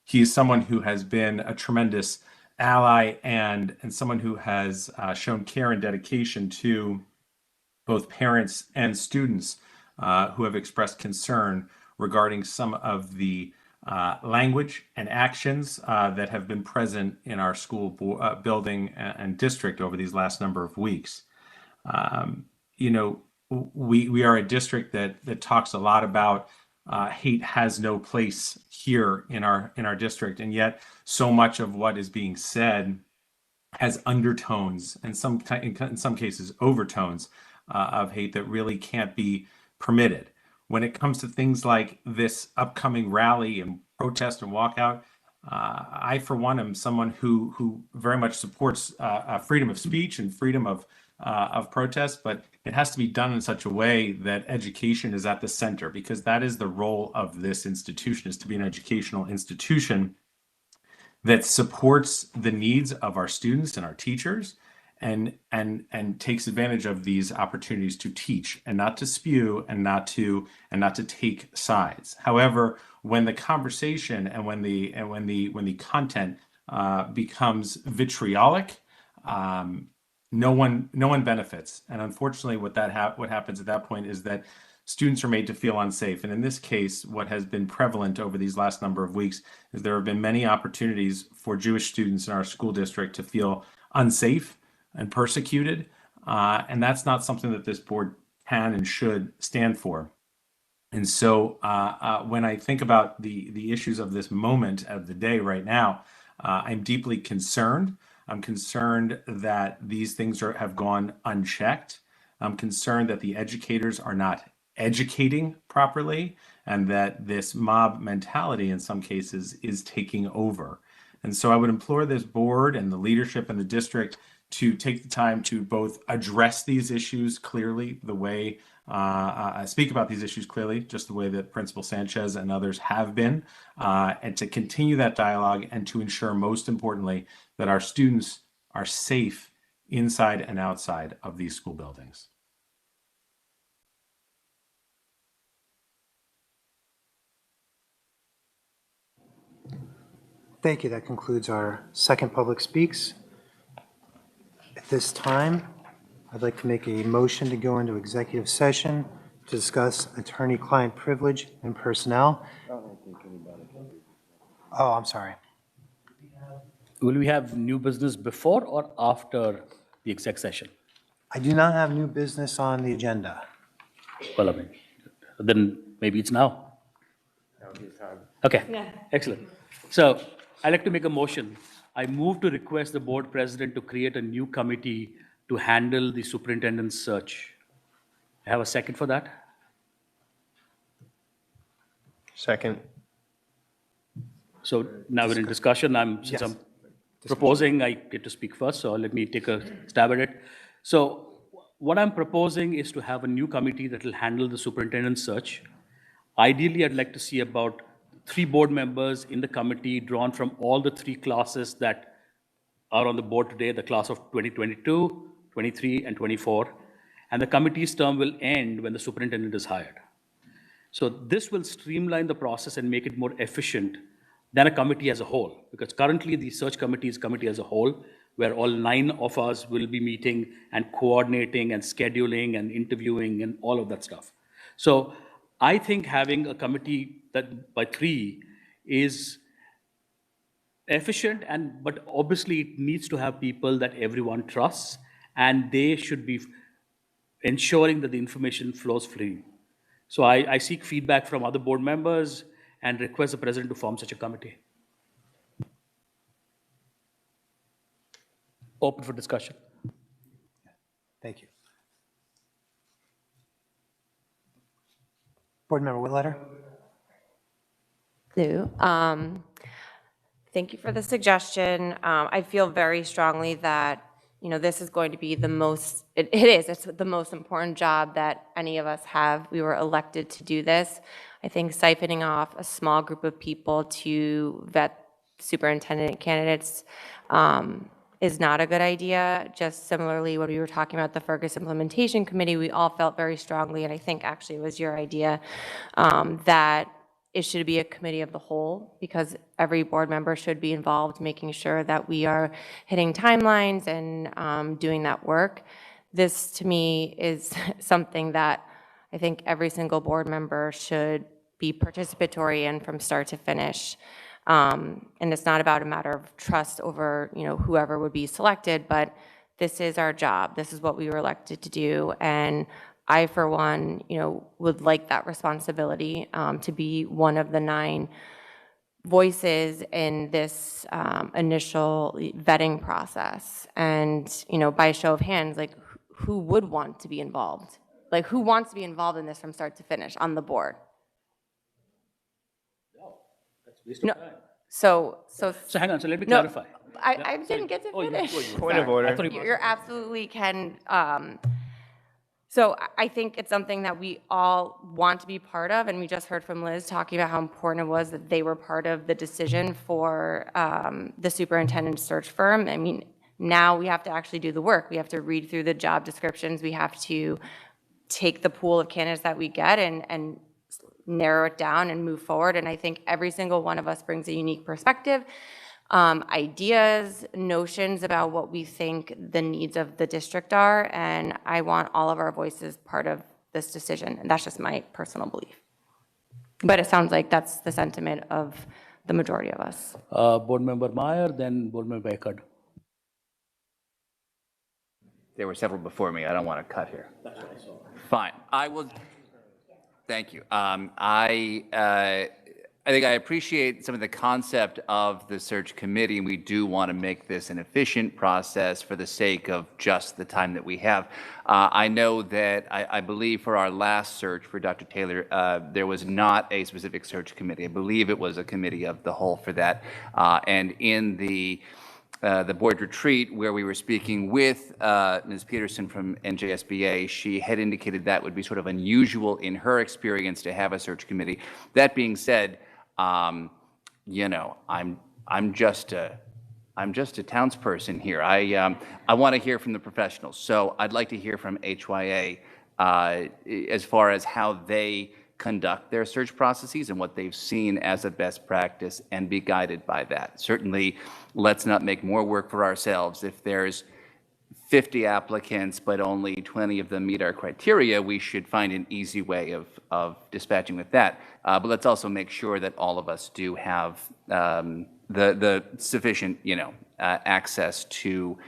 he's someone who has been a tremendous ally and someone who has shown care and dedication to both parents and students who have expressed concern regarding some of the language and actions that have been present in our school building and district over these last number of weeks. We are a district that talks a lot about hate has no place here in our district, and yet so much of what is being said has undertones and in some cases overtones of hate that really can't be permitted. When it comes to things like this upcoming rally and protest and walkout, I, for one, am someone who very much supports freedom of speech and freedom of protest, but it has to be done in such a way that education is at the center, because that is the role of this institution, is to be an educational institution that supports the needs of our students and our teachers and takes advantage of these opportunities to teach and not to spew and not to take sides. However, when the conversation and when the content becomes vitriolic, no one benefits. And unfortunately, what happens at that point is that students are made to feel unsafe. And in this case, what has been prevalent over these last number of weeks is there have been many opportunities for Jewish students in our school district to feel unsafe and persecuted And that's not something that this board can and should stand for. And so when I think about the issues of this moment of the day right now, I'm deeply concerned. I'm concerned that these things have gone unchecked. I'm concerned that the educators are not educating properly and that this mob mentality in some cases is taking over. And so I would implore this board and the leadership in the district to take the time to both address these issues clearly, the way speak about these issues clearly, just the way that Principal Sanchez and others have been, and to continue that dialogue and to ensure, most importantly, that our students are safe inside and outside of these school buildings. Thank you. That concludes our second public speaks. At this time, I'd like to make a motion to go into executive session to discuss attorney-client privilege and personnel. Oh, I'm sorry. Will we have new business before or after the exec session? I do not have new business on the agenda. Well, I mean, then maybe it's now. Okay, excellent. So I'd like to make a motion. I move to request the board president to create a new committee to handle the superintendent's search. I have a second for that? Second. So now we're in discussion. Since I'm proposing, I get to speak first, so let me take a stab at it. So what I'm proposing is to have a new committee that will handle the superintendent's search. Ideally, I'd like to see about 3 board members in the committee drawn from all the 3 classes that are on the board today, the class of 2022, 23, and 24. And the committee's term will end when the superintendent is hired. So this will streamline the process and make it more efficient than a committee as a whole, because currently the search committee is committee as a whole, where all 9 of us will be meeting and coordinating and scheduling and interviewing and all of that stuff. So I think having a committee that by 3 is efficient, but obviously it needs to have people that everyone trusts, and they should be ensuring that the information flows freely. So I seek feedback from other board members and request the president to form such a committee. Open for discussion. Thank you. Board Member Whitletter. Thank you for the suggestion. I feel very strongly that, this is going to be the most, it's the most important job that any of us have. We were elected to do this. I think siphoning off a small group of people to vet superintendent candidates is not a good idea. Just similarly, when we were talking about the Fergus Implementation Committee, we all felt very strongly, and I think actually it was your idea, that it should be a committee of the whole, because every board member should be involved, making sure that we are hitting timelines and doing that work. This, to me, is something that I think every single board member should be participatory in from start to finish. And it's not about a matter of trust over, whoever would be selected, but this is our job. This is what we were elected to do. And I, for one, would like that responsibility to be one of the 9 voices in this initial vetting process. And, by a show of hands, like, who would want to be involved? Like, who wants to be involved in this from start to finish on the board? No. So hang on, so let me clarify. I didn't get to finish. Point of order. You're absolutely can. So I think it's something that we all want to be part of, and we just heard from Liz talking about how important it was that they were part of the decision for the superintendent search firm. I mean, now we have to actually do the work. We have to read through the job descriptions. We have to take the pool of candidates that we get and narrow it down and move forward. And I think every single one of us brings a unique perspective, ideas, notions about what we think the needs of the district are. And I want all of our voices part of this decision. And that's just my personal belief. But it sounds like that's the sentiment of the majority of us. Board Member Meyer, then Board Member Beck. There were several before me. I don't want to cut here. Fine. I will. Thank you. I think I appreciate some of the concept of the search committee, and we do want to make this an efficient process for the sake of just the time that we have. I know that I believe for our last search for Dr. Taylor, there was not a specific search committee. I believe it was a committee of the whole for that. And in the board retreat where we were speaking with Ms. Peterson from NJSBA, she had indicated that would be sort of unusual in her experience to have a search committee. That being said, you know, I'm just a townsperson here. I want to hear from the professionals. So I'd like to hear from HYA as far as how they conduct their search processes and what they've seen as a best practice and be guided by that. Certainly, let's not make more work for ourselves. If there's 50 applicants, but only 20 of them meet our criteria, we should find an easy way of dispatching with that. But let's also make sure that all of us do have the sufficient, you know, access to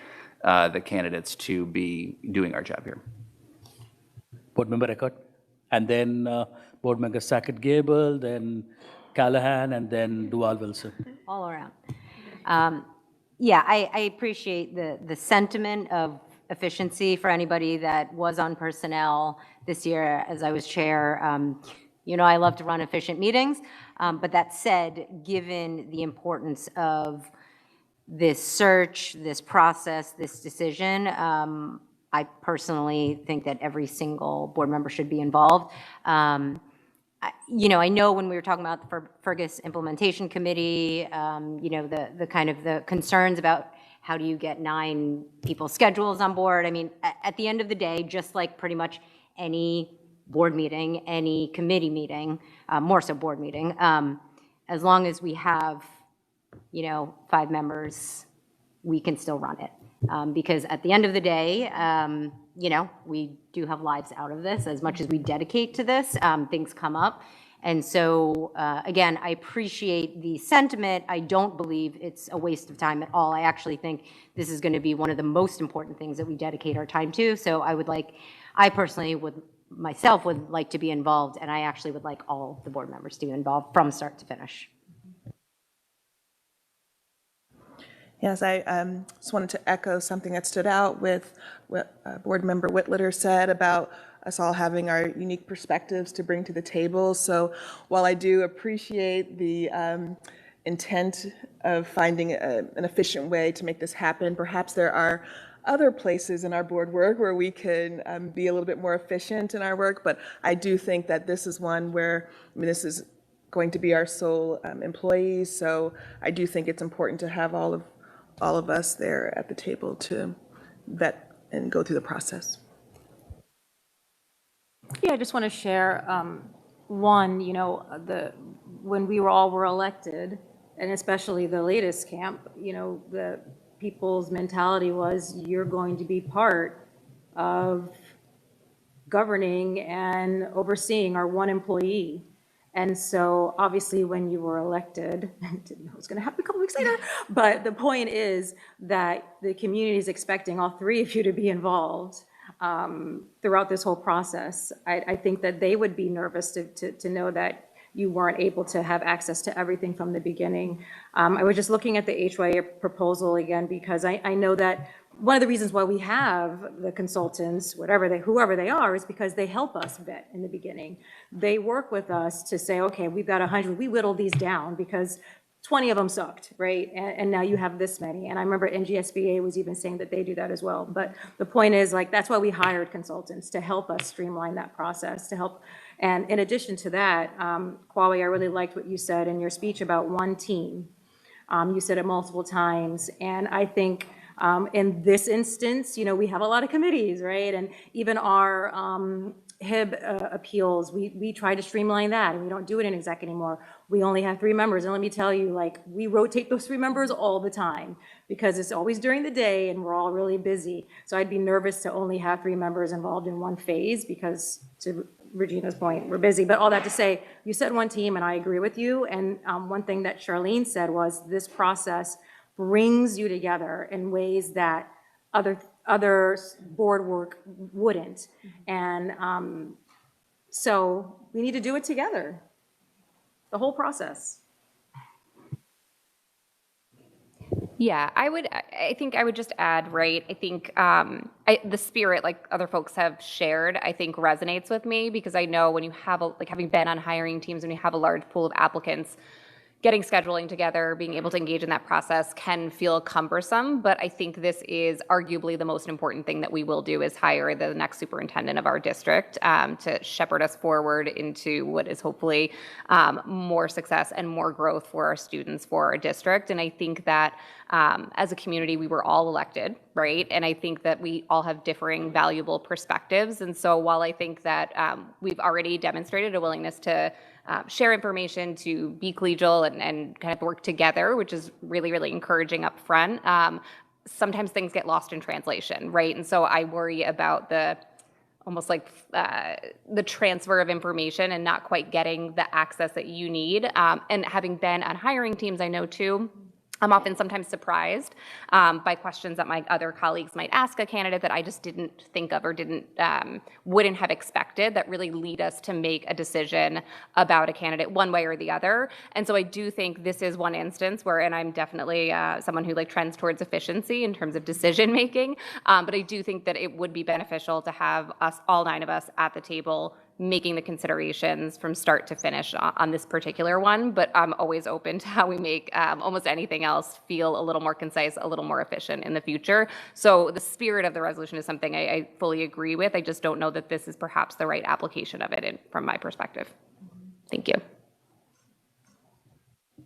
the candidates to be doing our job here. Board Member Eckert, and then Board Member Sacket Gable, then Callahan, and then Duval Wilson. All around. Yeah, I appreciate the sentiment of efficiency for anybody that was on personnel this year as I was chair. You know, I love to run efficient meetings, but that said, given the importance of this search, this process, this decision, I personally think that every single board member should be involved. You know, I know when we were talking about the Fergus Implementation Committee, you know, the kind of the concerns about how do you get 9 people's schedules on board. I mean, at the end of the day, just like pretty much any board meeting, any committee meeting, more so board meeting, as long as we have, you know, 5 members, we can still run it. Because at the end of the day, you know, we do have lives out of this. As much as we dedicate to this, things come up. And so, again, I appreciate the sentiment. I don't believe it's a waste of time at all. I actually think this is going to be one of the most important things that we dedicate our time to. So I personally would like to be involved, and I actually would like all the board members to be involved from start to finish. Yes, I just wanted to echo something that stood out with what Board Member Whitlitter said about us all having our unique perspectives to bring to the table. So while I do appreciate the intent of finding an efficient way to make this happen, perhaps there are other places in our board work where we can be a little bit more efficient in our work. But I do think that this is one where, I mean, this is going to be our sole employees. So I do think it's important to have all of us there at the table to vet and go through the process. Yeah, I just want to share, one, you know, when we all were elected, and especially the latest camp, you know, the people's mentality was you're going to be part of governing and overseeing our one employee. And so obviously when you were elected, I didn't know it was going to happen a couple weeks later, but the point is that the community is expecting all 3 of you to be involved throughout this whole process. I think that they would be nervous to know that you weren't able to have access to everything from the beginning. I was just looking at the HYA proposal again, because I know that one of the reasons why we have the consultants, whoever they are, is because they help us vet in the beginning. They work with us to say, okay, we've got 100, we whittled these down because 20 of them sucked, right? And now you have this many. And I remember NGSBA was even saying that they do that as well. But the point is, like, that's why we hired consultants, to help us streamline that process, to help. And in addition to that, Kwawe, I really liked what you said in your speech about one team. You said it multiple times. And I think in this instance, you know, we have a lot of committees, right? And even our HIB appeals, we try to streamline that, and we don't do it in exec anymore. We only have 3 members, and let me tell you, like, we rotate those 3 members all the time because it's always during the day and we're all really busy. So I'd be nervous to only have 3 members involved in one phase because, to Regina's point, we're busy. But all that to say, you said one team, and I agree with you. And one thing that Charlene said was this process brings you together in ways that other board work wouldn't. And so we need to do it together, the whole process. Yeah, I think I would just add, right, I think the spirit, like other folks have shared, I think resonates with me, because I know when you have, like having been on hiring teams, when you have a large pool of applicants, getting scheduling together, being able to engage in that process can feel cumbersome, but I think this is arguably the most important thing that we will do, is hire the next superintendent of our district to shepherd us forward into what is hopefully more success and more growth for our students, for our district. And I think that as a community, we were all elected, right? And I think that we all have differing valuable perspectives. And so while I think that we've already demonstrated a willingness to share information, to be collegial and kind of work together, which is really, really encouraging up front, sometimes things get lost in translation, right? And so I worry about almost like the transfer of information and not quite getting the access that you need. And having been on hiring teams, I know too, I'm often sometimes surprised by questions that my other colleagues might ask a candidate that I just didn't think of or wouldn't have expected, that really lead us to make a decision about a candidate one way or the other. And so I do think this is one instance where, and I'm definitely someone who trends towards efficiency in terms of decision making, but I do think that it would be beneficial to have us, all 9 of us, at the table making the considerations from start to finish on this particular one. But I'm always open to how we make almost anything else feel a little more concise, a little more efficient in the future. So the spirit of the resolution is something I fully agree with. I just don't know that this is perhaps the right application of it from my perspective. Thank you.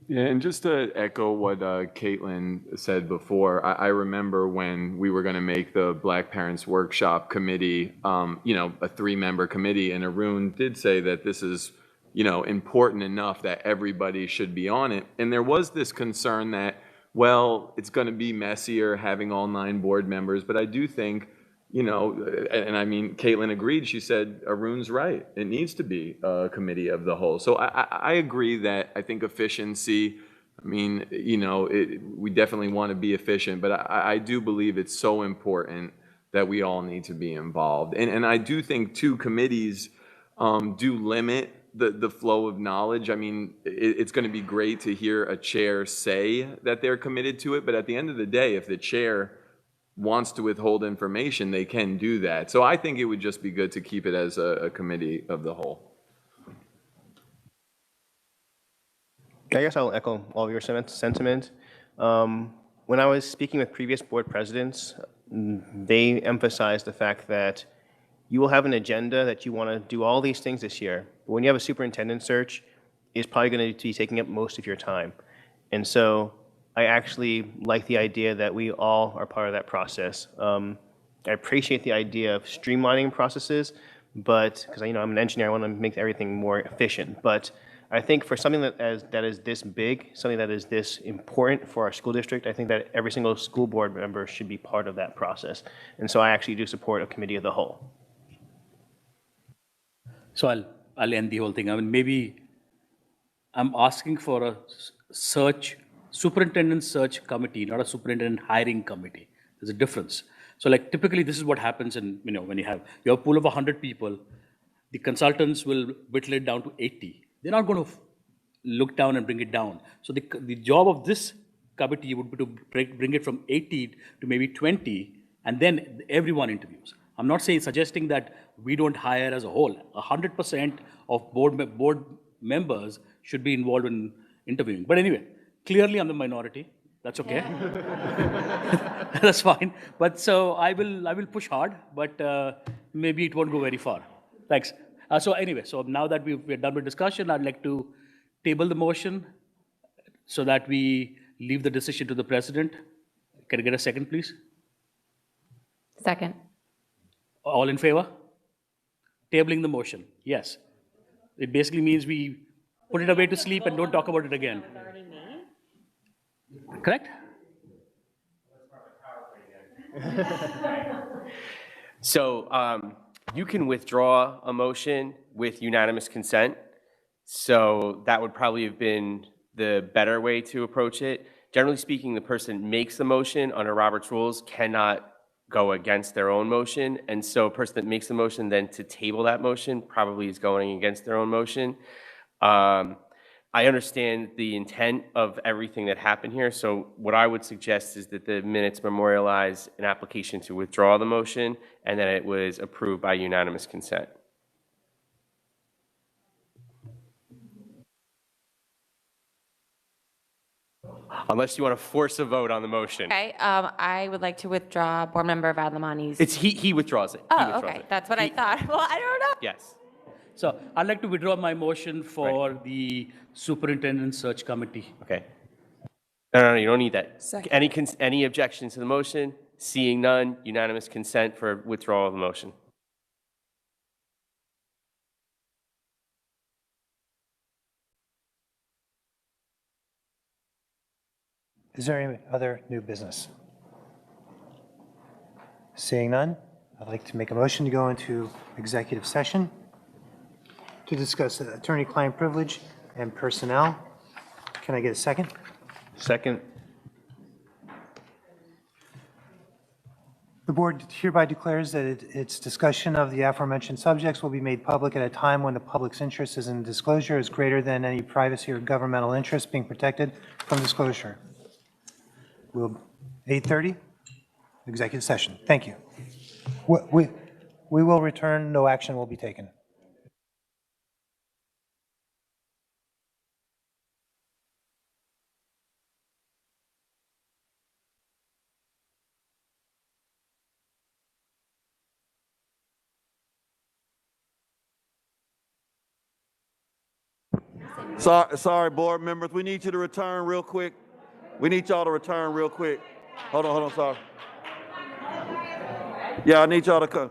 Yeah, and just to echo what Caitlin said before, I remember when we were going to make the Black Parents Workshop Committee, a 3-member committee, and Arun did say that this is, important enough that everybody should be on it. And there was this concern that, well, it's going to be messier having all 9 board members, but I do think, and I mean, Caitlin agreed. She said, Arun's right. It needs to be a committee of the whole. So I agree that I think efficiency, we definitely want to be efficient, but I do believe it's so important that we all need to be involved. And I do think 2 committees do limit the flow of knowledge. I mean, it's going to be great to hear a chair say that they're committed to it, but at the end of the day, if the chair wants to withhold information, they can do that. So I think it would just be good to keep it as a committee of the whole. I guess I'll echo all of your sentiment. When I was speaking with previous board presidents, they emphasized the fact that you will have an agenda that you want to do all these things this year. But when you have a superintendent search, it's probably going to be taking up most of your time. And so I actually like the idea that we all are part of that process. I appreciate the idea of streamlining processes, but because I'm an engineer, I want to make everything more efficient. But I think for something that is this big, something that is this important for our school district, I think that every single school board member should be part of that process. And so I actually do support a committee of the whole. So I'll end the whole thing. I mean, maybe I'm asking for a superintendent search committee, not a superintendent hiring committee. There's a difference. So typically this is what happens in, when you have a pool of 100 people, the consultants will whittle it down to 80. They're not going to look down and bring it down. So the job of this committee would be to bring it from 80 to maybe 20, and then everyone interviews. I'm not suggesting that we don't hire as a whole. 100% of board members should be involved in interviewing. But anyway, clearly I'm the minority. That's okay. That's fine. But so I will push hard, but maybe it won't go very far. Thanks. So anyway, so now that we're done with discussion, I'd like to table the motion so that we leave the decision to the president. Can I get a second, please? Second. All in favor? Tabling the motion. Yes. It basically means we put it away to sleep and don't talk about it again. Correct? So you can withdraw a motion with unanimous consent. So that would probably have been the better way to approach it. Generally speaking, the person makes the motion under Robert's rules cannot go against their own motion. And so a person that makes the motion then to table that motion probably is going against their own motion. I understand the intent of everything that happened here. So what I would suggest is that the minutes memorialize an application to withdraw the motion and that it was approved by unanimous consent. Unless you want to force a vote on the motion. Okay, I would like to withdraw Board Member Vadlamani's. He withdraws it. He Oh, withdraws okay, it. that's what I thought. Well, I don't know. Yes. So I'd like to withdraw my motion for the Superintendent Search Committee. Okay. No, you don't need that. Second. Any objections to the motion? Seeing none, unanimous consent for withdrawal of the motion. Is there any other new business? Seeing none, I'd like to make a motion to go into executive session to discuss attorney-client privilege and personnel. Can I get a second? Second. The board hereby declares that its discussion of the aforementioned subjects will be made public at a time when the public's interest in disclosure is greater than any privacy or governmental interest being protected from disclosure. 8:30, executive session. Thank you. We will return. No action will be taken. Sorry, board members. We need you to return real quick. We need y'all to return real quick. Hold on, sorry. Yeah, I need y'all to come.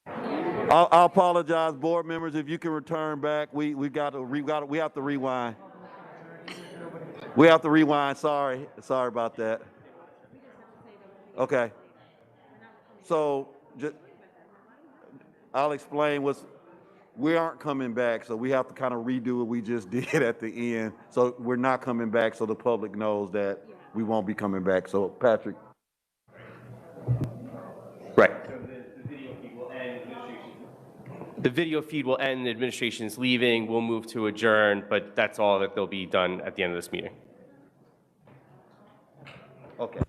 I apologize, board members. If you can return back, we have to rewind. We have to rewind. Sorry about that. Okay. So I'll explain we aren't coming back, so we have to kind of redo what we just did at the end. So we're not coming back, so the public knows that we won't be coming back. So Patrick. Right. The video feed will end, the administration's leaving, we'll move to adjourn, but that's all that they'll be done at the end of this meeting. Okay.